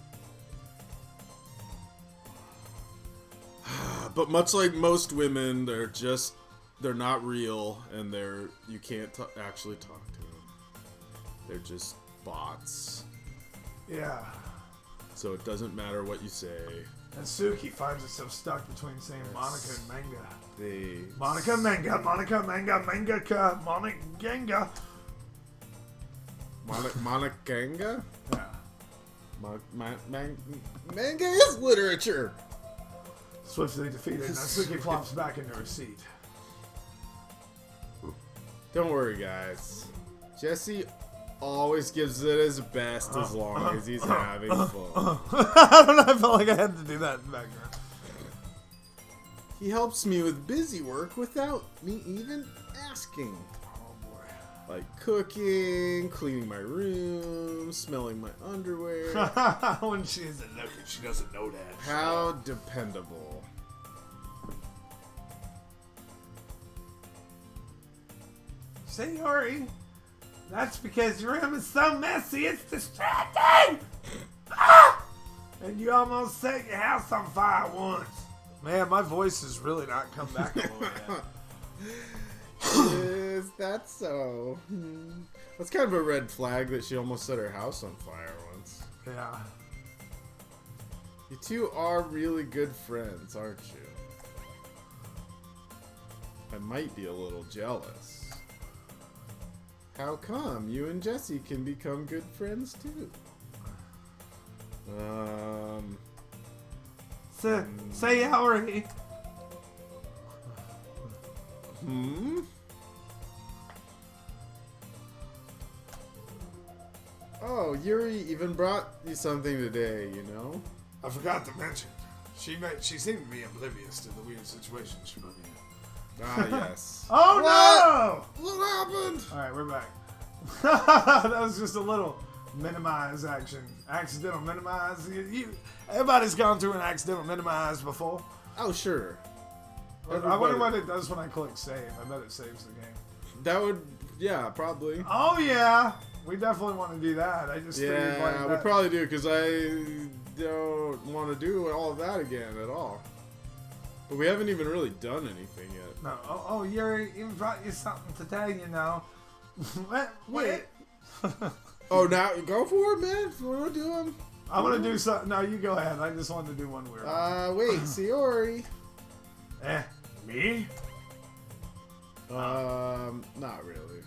But much like most women, they're not real, and you can't actually talk to them. They're just bots. Yeah. So it doesn't matter what you say. And Suki finds herself stuck between saying Monica and Manga. They Monica, Manga, Monica, Manga, Mangaka, Monica, Genga. Monicanga? Yeah. Manga is literature. Swiftly defeated, Natsuki flops back into her seat. Don't worry, guys. Jesse always gives it his best as long as he's having fun. I don't know, I felt like I had to do that in the background. He helps me with busy work without me even asking. Oh boy. Like cooking, cleaning my room, smelling my underwear. When she isn't looking, she doesn't know that. How dependable. Sayori, that's because your room is so messy, it's distracting! Ah! And you almost set your house on fire once. Man, my voice has really not come back a little yet. Is that so? That's kind of a red flag that she almost set her house on fire once. Yeah. You two are really good friends, aren't you? I might be a little jealous. How come you and Jesse can become good friends too? Sayori. Hmm? Oh, Yuri even brought you something today, you know? I forgot to mention, she seemed to be oblivious to the weird situation she put me in. Ah, yes. Oh no! What happened? Alright, we're back. That was just a little minimize action. Accidental minimize. Everybody's gone through an accidental minimize before. Oh, sure. I wonder what it does when I click save. I bet it saves the game. That would, yeah, probably. Oh yeah! We definitely want to do that. I just figured like Yeah, we that. probably do, because I don't want to do all of that again at all. But we haven't even really done anything yet. No. Oh, Yuri even brought you something today, you know. Wait. Oh, now go for it, man. If you want to do them. I'm gonna do something. No, you go ahead. I just wanted to do one weird. Wait, Sayori. Me? Not really.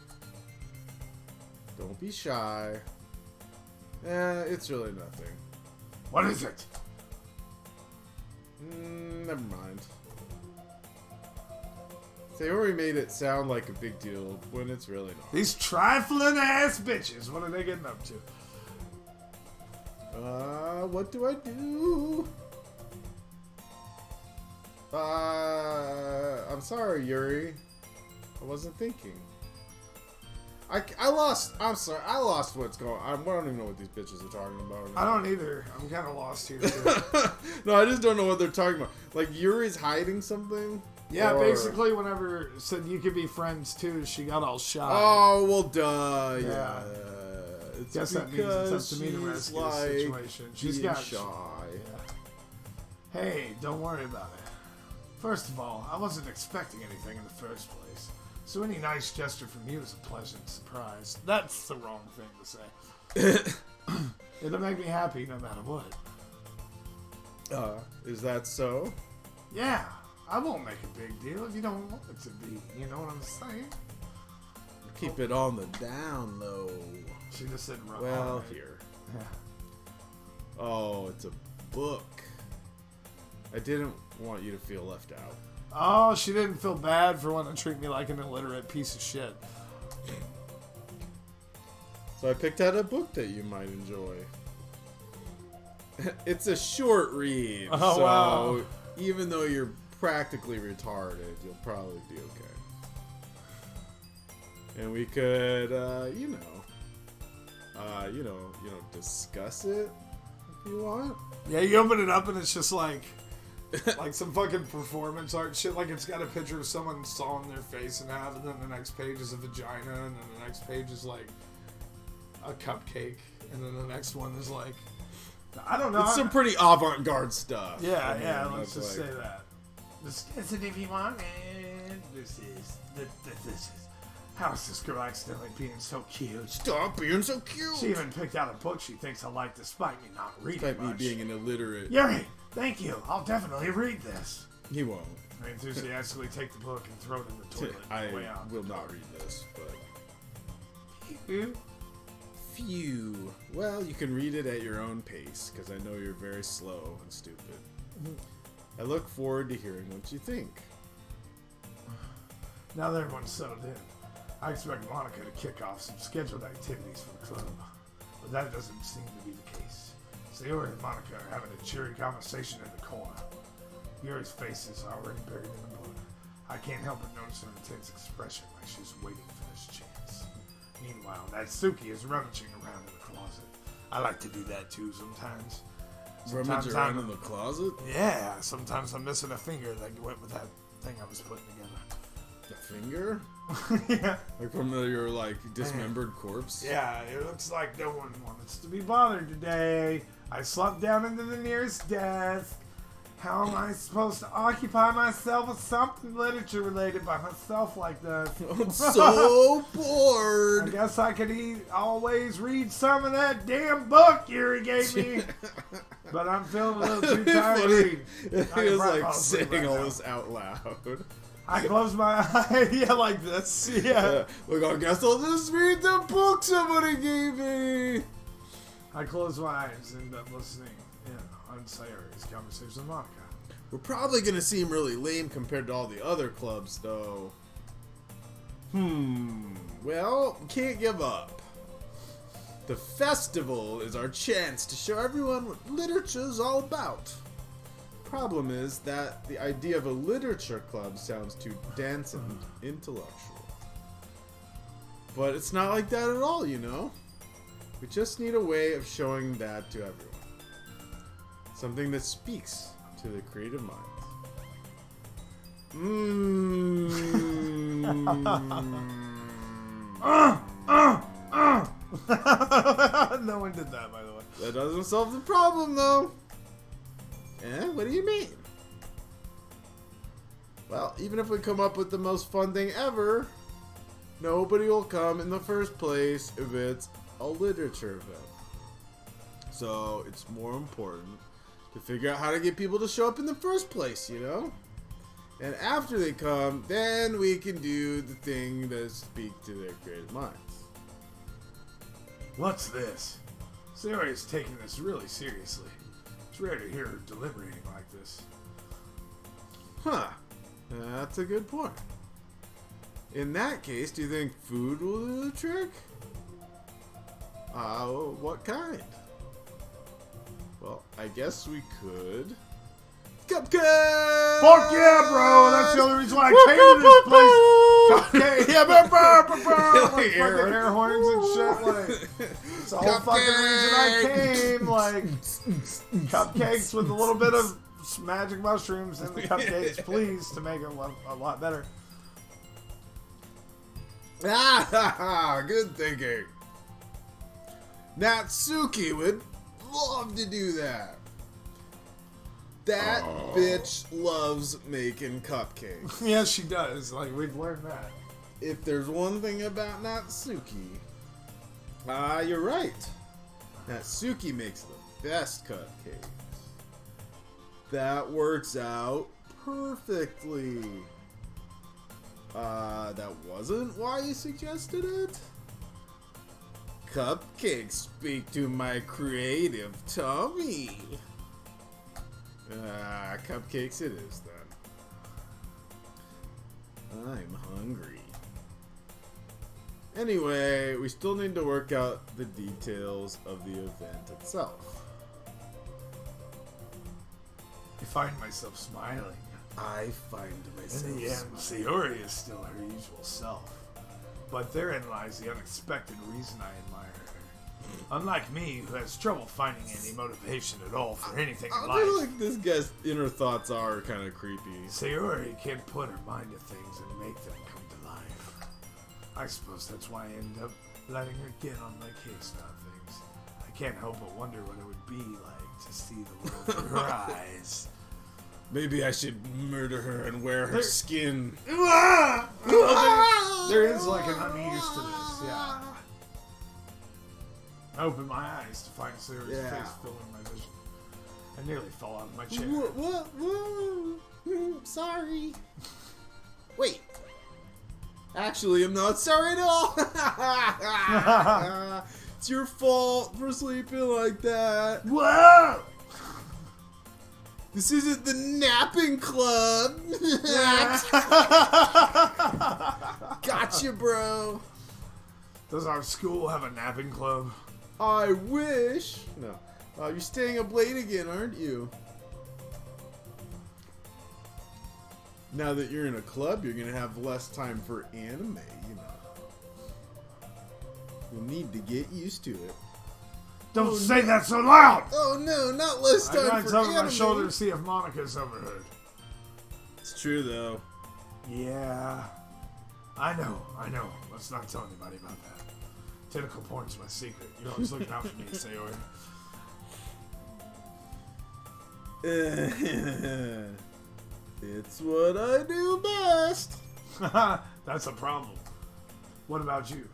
Don't be shy. It's really nothing. What is it? Never mind. Sayori made it sound like a big deal when it's really not. These trifling ass bitches. What are they getting up to? What do I do? I'm sorry, Yuri. I wasn't thinking. I'm sorry. I lost what's going on. I don't even know what these bitches are talking about. I don't either. I'm kind of lost here, too. No, I just don't know what they're talking about. Like, Yuri's hiding something? Yeah, Or- basically, whenever said you could be friends, too, she got all shy. Oh, well, duh. Yeah. Yeah. It's Guess that means it's up to me to she's rescue the like situation. She's being got shy. Yeah. Hey, don't worry about it. First of all, I wasn't expecting anything in the first place. So any nice gesture from you is a pleasant surprise. That's the wrong thing to say. It'll make me happy no matter what. Is that so? Yeah, I won't make a big deal if you don't want it to be. You know what I'm saying? Keep it on the down low. She just said, Well, right. here. Yeah. Oh, it's a book. I didn't want you to feel left out. Oh, she didn't feel bad for wanting to treat me like an illiterate piece of shit. So I picked out a book that you might enjoy. It's a short read, Oh, so wow. even though you're practically retarded, you'll probably be okay. And we could, discuss it if you want. Yeah, you open it up and it's just like some fucking performance art shit. Like it's got a picture of someone sawing their face in half, and then the next page is a vagina, and then the next page is like a cupcake, and then the next one is like, I don't know. It's some pretty avant-garde stuff. Yeah, let's just like, say that. Discuss it if you want, man. This is. How is this girl accidentally being so cute? Stop being so cute. She even picked out a book she thinks I like despite me not reading Despite me much. being an illiterate. Yuri, thank you. I'll definitely read this. He won't. I enthusiastically take the book and throw it in the toilet. on the way I out. will not read this, but... Phew. Phew. Well, you can read it at your own pace, because I know you're very slow and stupid. I look forward to hearing what you think. Now that everyone's settled in, I expect Monica to kick off some scheduled activities for the club. But that doesn't seem to be the case. Sayori and Monica are having a cheery conversation in the corner. Yuri's face is already buried in the book. I can't help but notice her intense expression like she's waiting for this chance. Meanwhile, Natsuki is rummaging around in the closet. I like to do that too sometimes. Rummage around in the closet? Yeah, sometimes I'm missing a finger that went with that thing I was putting together. The finger? Yeah. Like from your, dismembered corpse? Yeah, it looks like no one wants to be bothered today. I slumped down into the nearest desk. How am I supposed to occupy myself with something literature related by myself like this? I'm so bored. I guess I could always read some of that damn book Yuri gave me. But I'm feeling a little too tired to read. He was like saying all this out loud. I close my eyes. Yeah, like this. Yeah. Look, I guess I'll just read the book somebody gave me. I close my eyes and end up listening on Sayori's conversation with Monica. We're probably going to seem really lame compared to all the other clubs, though. Well, we can't give up. The festival is our chance to show everyone what literature's all about. Problem is that the idea of a literature club sounds too dense and intellectual. But it's not like that at all, you know? We just need a way of showing that to everyone. Something that speaks to the creative mind. No one did that, by the way. That doesn't solve the problem, though. What do you mean? Well, even if we come up with the most fun thing ever, nobody will come in the first place if it's a literature event. So it's more important to figure out how to get people to show up in the first place, you know? And after they come, then we can do the thing that speak to their creative minds. What's this? Sayori is taking this really seriously. It's rare to hear her deliberating like this. Huh. That's a good point. In that case, do you think food will do the trick? What kind? Well, I guess we could... Cupcake! Fuck yeah, bro! That's the only reason why I came to this place. Cupcake! Yeah, like fucking air horns and shit. Like, it's the whole fucking reason I came. Like, cupcakes with a little bit of magic mushrooms in the cupcakes, please, to make it a lot better. Good thinking. Natsuki would love to do that. That bitch loves making cupcakes. Yes, she does. Like, we've learned that. If there's one thing about Natsuki, you're right. Natsuki makes the best cupcakes. That works out perfectly. That wasn't why you suggested it? Cupcakes speak to my creative tummy. Cupcakes it is then. I'm hungry. Anyway, we still need to work out the details of the event itself. I find myself smiling. I find myself In the end, Sayori is still her usual self. But therein lies the unexpected reason I admire her. Unlike me, who has trouble finding any motivation at all for anything in I life, feel like this guy's inner thoughts are kind of creepy. Sayori can put her mind to things and make them come to life. I suppose that's why I end up letting her get on my case about things. I can't help but wonder what it would be like to see the world through her eyes. Maybe I should murder her and wear her There- skin. There is like an unease to this, yeah. I opened my eyes to find Sayori's Yeah. face filling my vision. I nearly fell out of my chair. What? Sorry. Wait. Actually, I'm not sorry at all. It's your fault for sleeping like that. Whoa! This isn't the napping club. Gotcha, bro. Does our school have a napping club? I wish. No. You're staying up late again, aren't you? Now that you're in a club, you're gonna have less time for anime, you know. You'll need to get used to it. Don't say that so loud! Oh no, not less I time glanced for over anime. my shoulder to see if Monica's overheard. It's true though. Yeah. I know. Let's not tell anybody about that. Tentacle porn's my secret. You're always looking out for me, Sayori. It's what I do best. That's a problem. What about you?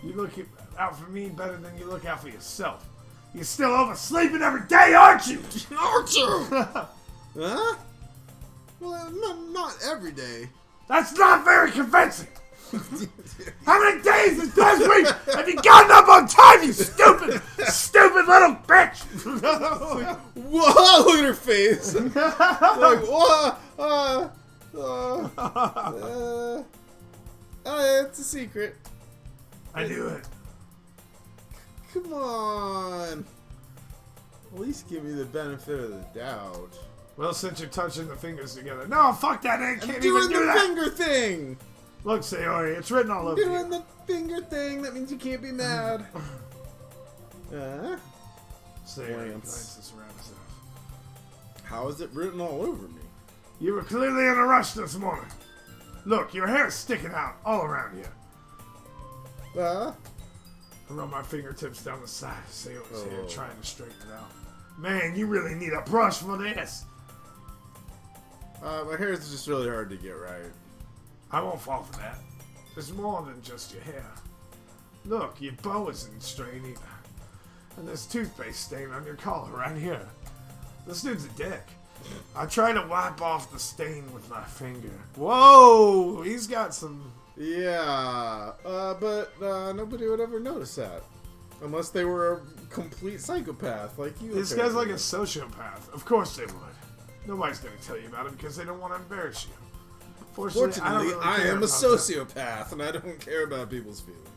You look out for me better than you look out for yourself. You're still oversleeping every day, aren't you? Aren't you? Huh? Well, not every day. That's not very convincing. How many days this week have you gotten up on time, you stupid little bitch? Whoa, look at her face. Like, it's a secret. I knew it. Come on. At least give me the benefit of the doubt. Well, since you're touching the fingers together. No, fuck that, I can't Doing even do the that. finger thing. Look, Sayori, it's written all over Doing you. the finger thing. That means you can't be mad. Sayori Lance. glances around herself. How is it written all over me? You were clearly in a rush this morning. Look, your hair's sticking out all around you. Uh? I run my fingertips down the side of Sayori's hair, Oh. trying to straighten it out. Man, you really need a brush for this. My hair is just really hard to get right. I won't fall for that. There's more than just your hair. Look, your bow isn't straight either. And there's toothpaste stain on your collar right here. This dude's a dick. I try to wipe off the stain with my finger. Whoa! He's got some... Yeah, but nobody would ever notice that. Unless they were a complete psychopath like you. This guy's like a sociopath. Of course they would. Nobody's gonna tell you about it because they don't want to embarrass you. Fortunately, I don't really I care am a about that. sociopath, and I don't care about people's feelings.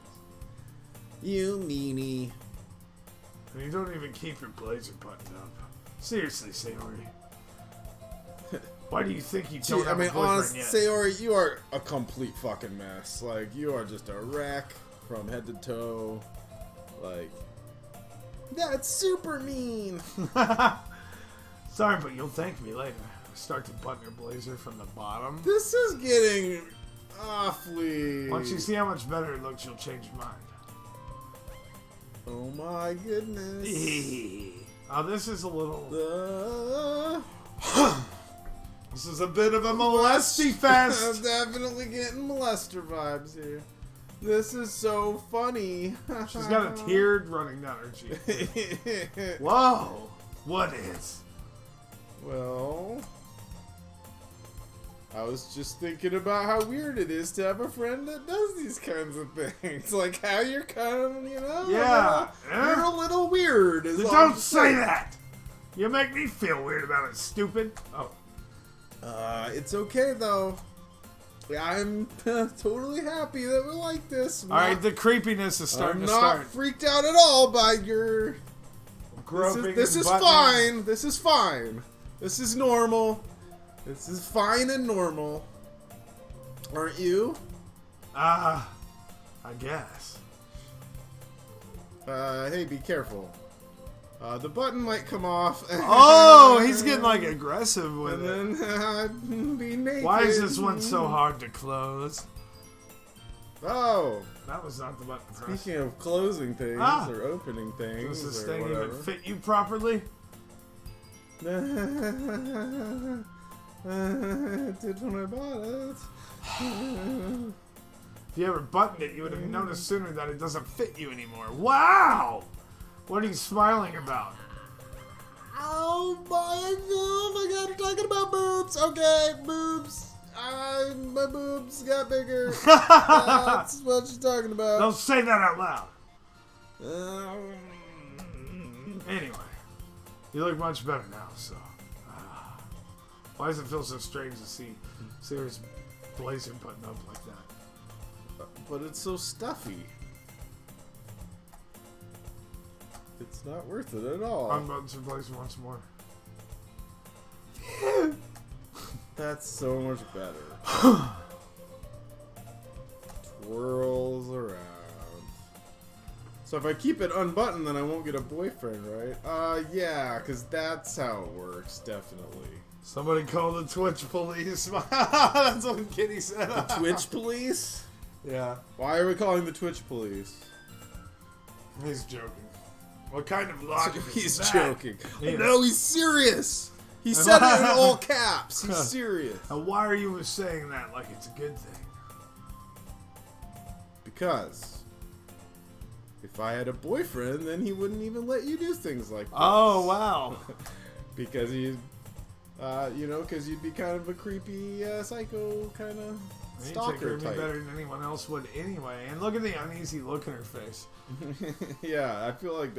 You meanie. And you don't even keep your blazer buttoned up. Seriously, Sayori. Why do you think you don't Gee, I have mean, a boyfriend honestly, yet? Sayori, you are a complete fucking mess. Like, you are just a wreck from head to toe. Like, that's super mean. Sorry, but you'll thank me later. Start to button your blazer from the bottom. This is getting awfully... Once you see how much better it looks, you'll change your mind. Oh my goodness. Oh, this is a little... Uh, This is a bit of a molesty fest. I'm definitely getting molester vibes here. This is so funny. She's got a tear running down her cheek. Whoa. What is? Well, I was just thinking about how weird it is to have a friend that does these kinds of things. Like how you're kind of, you know, Yeah. you're a little weird. Is all Don't I'm say saying. that. You make me feel weird about it, stupid. Oh. It's okay though. I'm totally happy that we're like this. All right, the creepiness is starting I'm to not start. freaked out at all by your. Groping This and is buttoning. fine. This is fine. This is normal. This is fine and normal. Aren't you? I guess. Hey, be careful. The button might come off. Oh, he's getting like aggressive with it. And then be naked. Why is this one so hard to close? Oh, That was not the button to press. speaking of closing things or opening things Does this or thing whatever. even fit you properly? Did when I bought it. If you ever buttoned it, you would have noticed sooner that it doesn't fit you anymore. Wow! What are you smiling about? Oh my god, you're talking about boobs. Okay, boobs. My boobs got bigger. That's what you're talking about. Don't say that out loud. Anyway, you look much better now, so. Why does it feel so strange to see Sarah's blazer button up like that? But it's so stuffy. It's not worth it at all. Unbutton her blazer once more. That's so much better. Twirls around. So if I keep it unbuttoned, then I won't get a boyfriend, right? Yeah, because that's how it works, definitely. Somebody call the Twitch police. That's what Kitty said. The Twitch police? Yeah, Why are we calling the Twitch police? he's joking. What kind of logic is He's that? joking. Yeah. No, he's serious. He said it in all caps. He's serious. And why are you saying that like it's a good thing? Because if I had a boyfriend, then he wouldn't even let you do things like this. Oh, wow. Because he'd, because you'd be kind of a creepy, psycho kind of You take care stalker of me type. better than anyone else would anyway. And look at the uneasy look in her face. Yeah, I feel like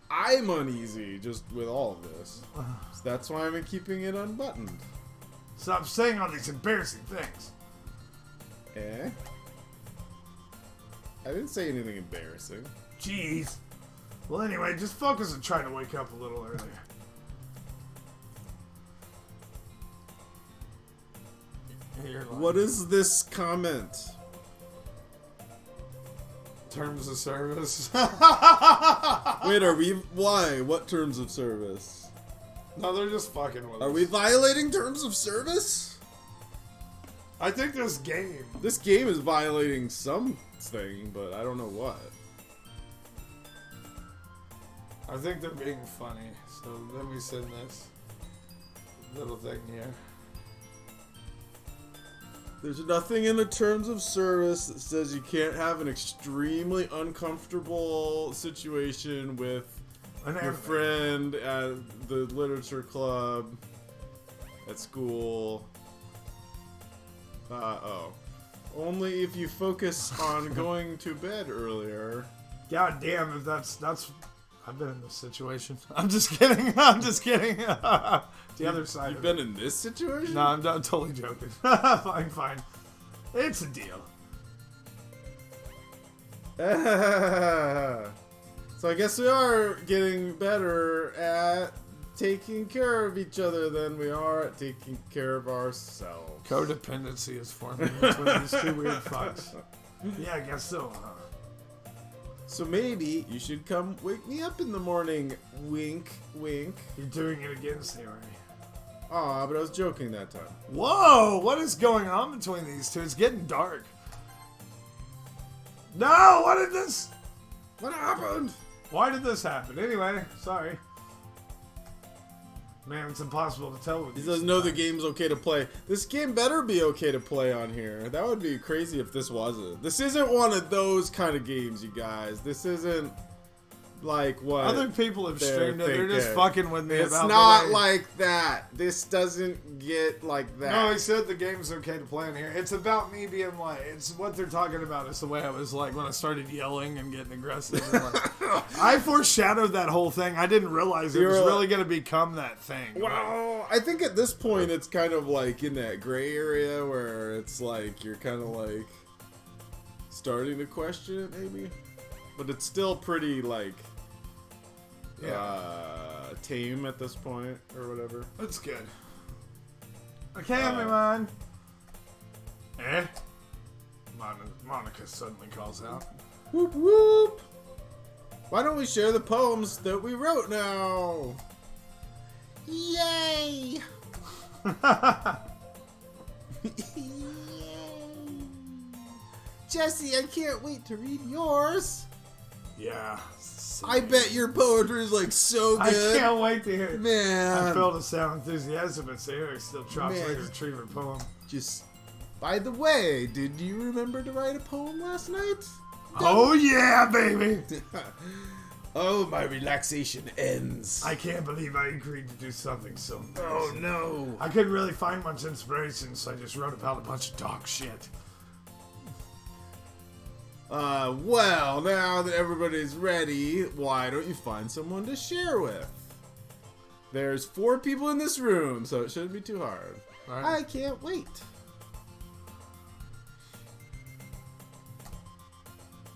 I'm uneasy just with all of this. So that's why I'm keeping it unbuttoned. Stop saying all these embarrassing things. Eh? I didn't say anything embarrassing. Jeez. Well, anyway, just focus on trying to wake up a little earlier. You're lying. What is this comment? Terms of service? Wait, why? What terms of service? No, they're just fucking with Are us. we violating terms of service? I think this game. This game is violating something, but I don't know what. I think they're being funny. So let me send this little thing here. There's nothing in the terms of service that says you can't have an extremely uncomfortable situation with your friend at the literature club, at school. Only if you focus on going to bed earlier. God damn, if that's I've been in this situation. I'm just kidding. I'm just kidding. The other side. You've of been it. in this situation? No, I'm totally joking. Fine. It's a deal. So I guess we are getting better at taking care of each other than we are at taking care of ourselves. Codependency is forming between these two weird fucks. Yeah, I guess so, huh? So maybe you should come wake me up in the morning. Wink, wink. You're doing it again, Sarah. Aw, but I was joking that time. Whoa! What is going on between these two? It's getting dark. No! What did this? What happened? Why did this happen? Anyway, sorry. Man, it's impossible to tell. He doesn't know the game's okay to play. This game better be okay to play on here. That would be crazy if this wasn't. This isn't one of those kind of games, you guys. This isn't like what Other people have they're streamed it. They're just thinking. fucking with me It's about not the way- like that. This doesn't get like that. No, he said the game's okay to play in here. It's about me being like, it's what they're talking about. It's the way I was like when I started yelling and getting aggressive. And like, I foreshadowed that whole thing. I didn't realize it You're was like- really going to become that thing. Well, I think at this point it's kind of like in that gray area where it's like you're kind of like starting to question it, maybe. But it's still pretty like tame at this point or whatever. That's good. Okay, everyone. Monica suddenly calls out. Whoop whoop! Why don't we share the poems that we wrote now? Yay! Jesse, I can't wait to read yours. Yeah. I bet your poetry is like so I good. can't wait to hear it. Man. I felt a sound enthusiasm, but Sayori still trots Man. like a retriever poem. Just, by the way, did you remember to write a poem last night? Oh yeah, baby! Oh, my relaxation ends. I can't believe I agreed to do something so amazing. Oh no. I couldn't really find much inspiration, so I just wrote about a bunch of dog shit. Well, now that everybody's ready, why don't you find someone to share with? There's 4 people in this room, so it shouldn't be too hard. Right. I can't wait.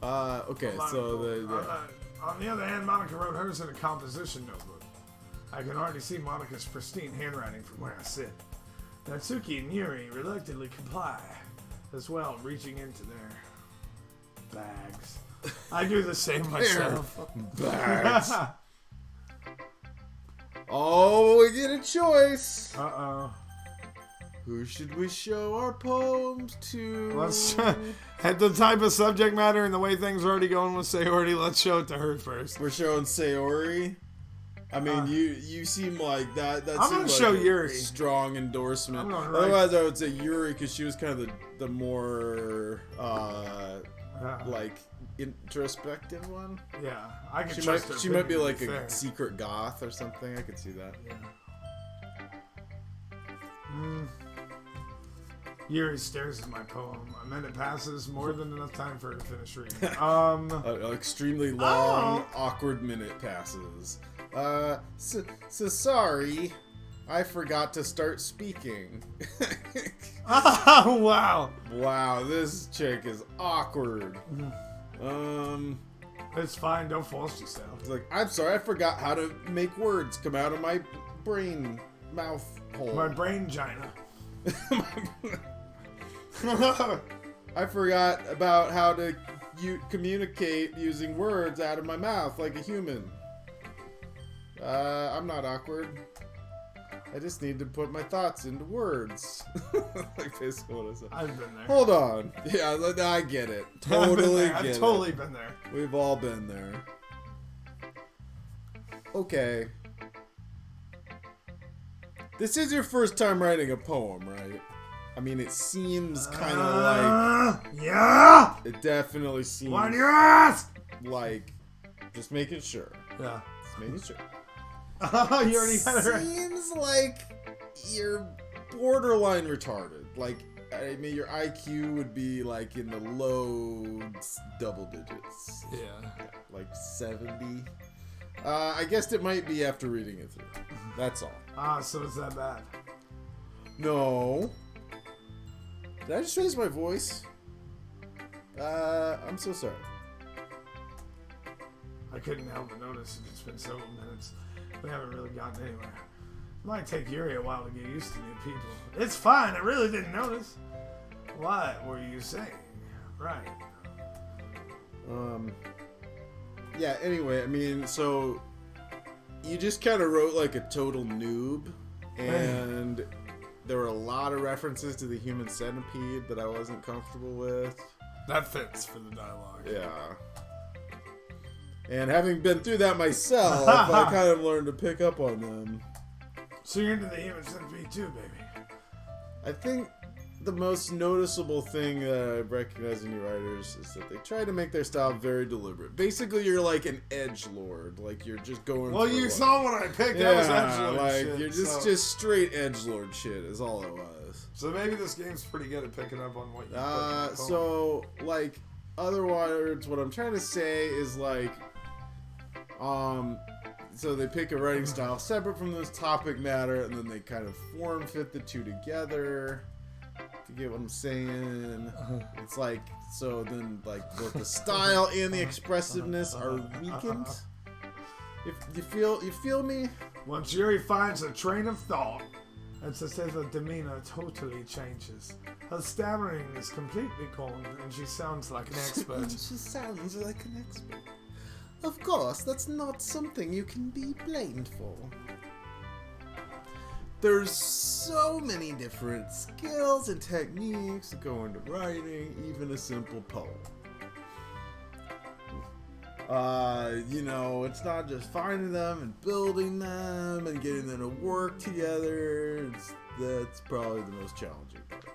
Okay, so on the other hand, Monica wrote hers in a composition notebook. I can already see Monica's pristine handwriting from where I sit. Natsuki and Yuri reluctantly comply, as well, reaching into their bags. I do the same myself. bags. Oh, we get a choice. Uh-oh. Who should we show our poems to? Let's at the type of subject matter and the way things are already going with Sayori, let's show it to her first. We're showing Sayori. I mean, you seem like that. I'm gonna seems show like a Yuri. strong endorsement. I'm gonna write- Otherwise, I would say Yuri because she was kind of the more like introspective one. Yeah, I can She trust might her she might be opinion, like to a fair. secret goth or something. I could see that. Yeah. Yuri stares at my poem. A minute passes, more than enough time for her to finish reading. An extremely long, awkward minute passes. So sorry, I forgot to start speaking. Oh, wow. Wow, this chick is awkward. It's fine, don't force yourself. It's like, I'm sorry, I forgot how to make words come out of my brain mouth hole. My brain gina. I forgot about how to communicate using words out of my mouth like a human. I'm not awkward. I just need to put my thoughts into words. Like basically what I said. I've been there. Hold on. Yeah, I get it. Totally get it. I've totally been there. We've all been there. Okay. This is your first time writing a poem, right? I mean, it seems kind of Yeah! like... It definitely seems Why do you ask? like... Just making sure. Yeah. Just making sure. You already had it right. Seems like you're borderline retarded. Like, I mean, your IQ would be like in the low double digits. Yeah. Like 70. I guessed it might be after reading it through. That's all. So it's that bad. No. Did I just raise my voice? I'm so sorry. I couldn't help but notice it's been several minutes. We haven't really gotten anywhere. It might take Yuri a while to get used to new people. It's fine, I really didn't notice. What were you saying? Right. Yeah, anyway, I mean, so you just kind of wrote like a total noob, and there were a lot of references to the human centipede that I wasn't comfortable with. That fits for the dialogue. Yeah. And having been through that myself, I kind of learned to pick up on them. So you're into the human centipede too, baby. I think the most noticeable thing that I recognize in your writers is that they try to make their style very deliberate. Basically, you're like an edgelord. Like, you're just going Well, for you like, saw what I picked. yeah, That was edgelord like, shit, you're so. just straight edgelord shit is all it was. So maybe this game's pretty good at picking up on what you put in the poem. So, like, other words, what I'm trying to say is, like, so they pick a writing style separate from this topic matter, and then they kind of form fit the two together. If you get what I'm saying, it's like, so then, like, both the style and the expressiveness are weakened. If you feel me? Once Yuri finds a train of thought, It's as if her demeanor totally changes. Her stammering is completely gone, and she sounds like an expert. She sounds like an expert. Of course, that's not something you can be blamed for. There's so many different skills and techniques that go into writing even a simple poem. It's not just finding them and building them and getting them to work together. That's probably the most challenging part.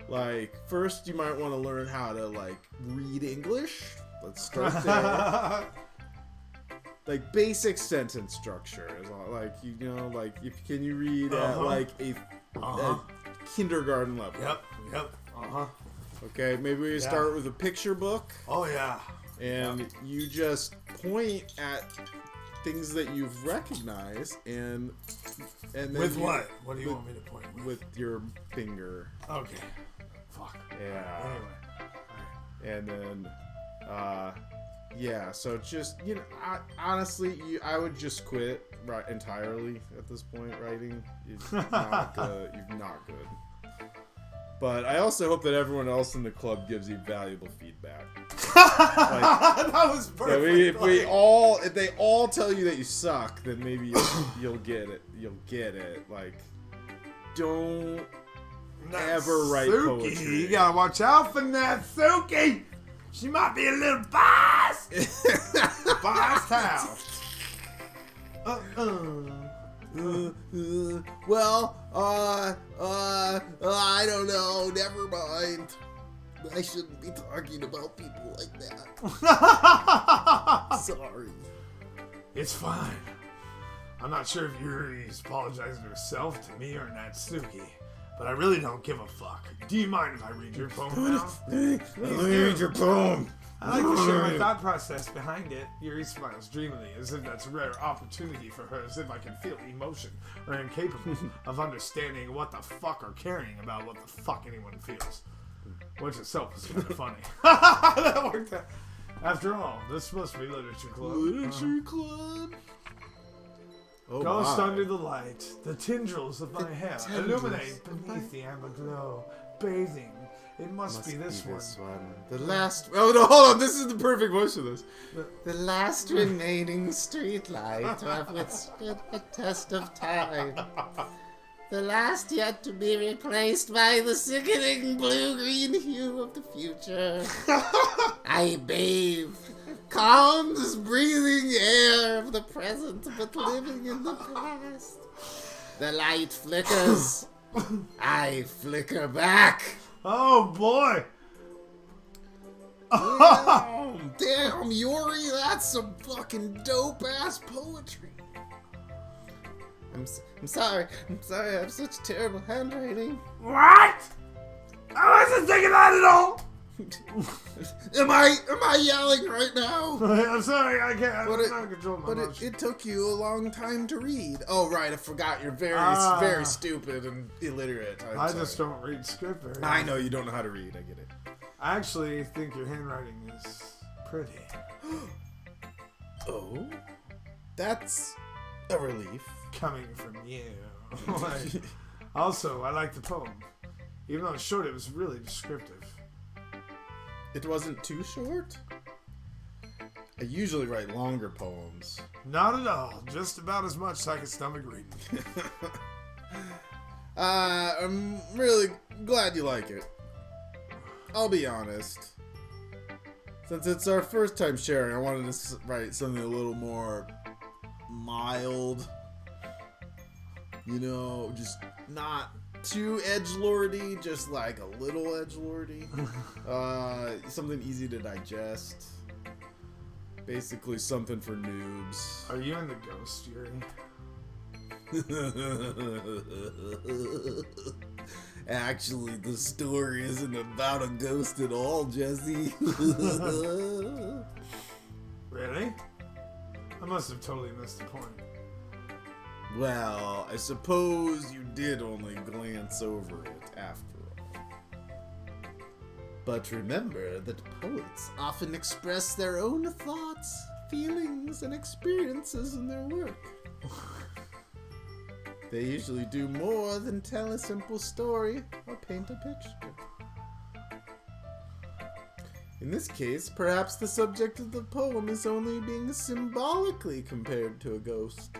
Like, first you might want to learn how to, read English. Let's start there. Like, basic sentence structure is all, can you read at, a kindergarten level? Yep. Okay, maybe we start with a picture book. Oh, yeah. And you just point at things that you've recognized, and then with what? What do you want me to point with? With your finger. Okay. Fuck. Yeah. Anyway. And then, so just, honestly, I would just quit entirely at this point. Writing is not good. You're not good. But I also hope that everyone else in the club gives you valuable feedback. That was perfect. So if they all tell you that you suck, then maybe you'll get it. You'll get it. Don't ever write poetry. You gotta watch out for Natsuki. She might be a little biased. Biased how? I don't know. Never mind. I shouldn't be talking about people like that. Sorry. It's fine. I'm not sure if Yuri's apologizing to herself, to me, or Natsuki, but I really don't give a fuck. Do you mind if I read your poem now? Read your poem. I like to share my thought process behind it. Yuri smiles dreamily, as if that's a rare opportunity for her, as if I can feel emotion, or incapable of understanding what the fuck or caring about what the fuck anyone feels. Which itself is kind of funny. That worked out. After all, this is supposed to be Literature Club. Literature Club? Oh Ghost my. under the light, the tendrils of my hair illuminate beneath the amber glow, bathing. It must be this one. The last... Oh, no, hold on. This is the perfect voice for this. The last remaining streetlight to have withstood the test of time. The last yet to be replaced by the sickening blue-green hue of the future. I bathe. Calm this breathing air of the present, but living in the past. The light flickers. I flicker back. Oh boy! Damn, Yuri, that's some fucking dope-ass poetry. I'm sorry. I have such terrible handwriting. What? I wasn't thinking that at all! Am I yelling right now? I'm sorry, I can't. But I'm not controlling my But emotions. it took you a long time to read. Oh, right, I forgot. You're very stupid and illiterate. I just don't read script very well. I know you don't know how to read. I get it. I actually think your handwriting is pretty. Oh? That's a relief. Coming from you. Also, I like the poem. Even though it's short, it was really descriptive. It wasn't too short? I usually write longer poems. Not at all. Just about as much as I can stomach reading. I'm really glad you like it. I'll be honest. Since it's our first time sharing, I wanted to write something a little more mild. Just not too edgelordy, just like a little edgelordy. Something easy to digest. Basically something for noobs. Are you in the ghost, Yuri? Actually, the story isn't about a ghost at all, Jesse. Really? I must have totally missed the point. Well, I suppose you did only glance over it after all. But remember that poets often express their own thoughts, feelings, and experiences in their work. They usually do more than tell a simple story or paint a picture. In this case, perhaps the subject of the poem is only being symbolically compared to a ghost,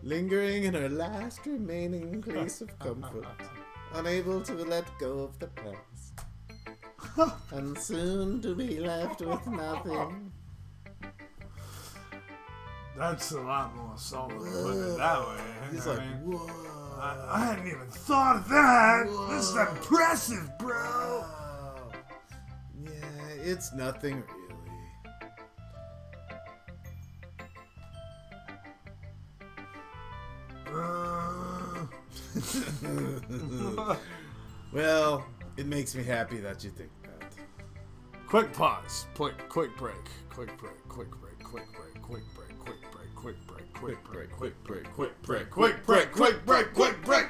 lingering in her last remaining place of comfort, unable to let go of the past, and soon to be left with nothing. That's a lot more solid to put it that way. He's I like, mean, whoa. I hadn't even thought of that. Whoa. This is impressive, bro. Wow. Yeah, it's nothing really. Well, it makes me happy that you think that. Quick pause. Quick break. Quick break. Quick break. Quick break. Quick break. Quick break. Quick break. Quick break. Quick break. Quick break. Quick break. Quick break. Quick break. Quick break.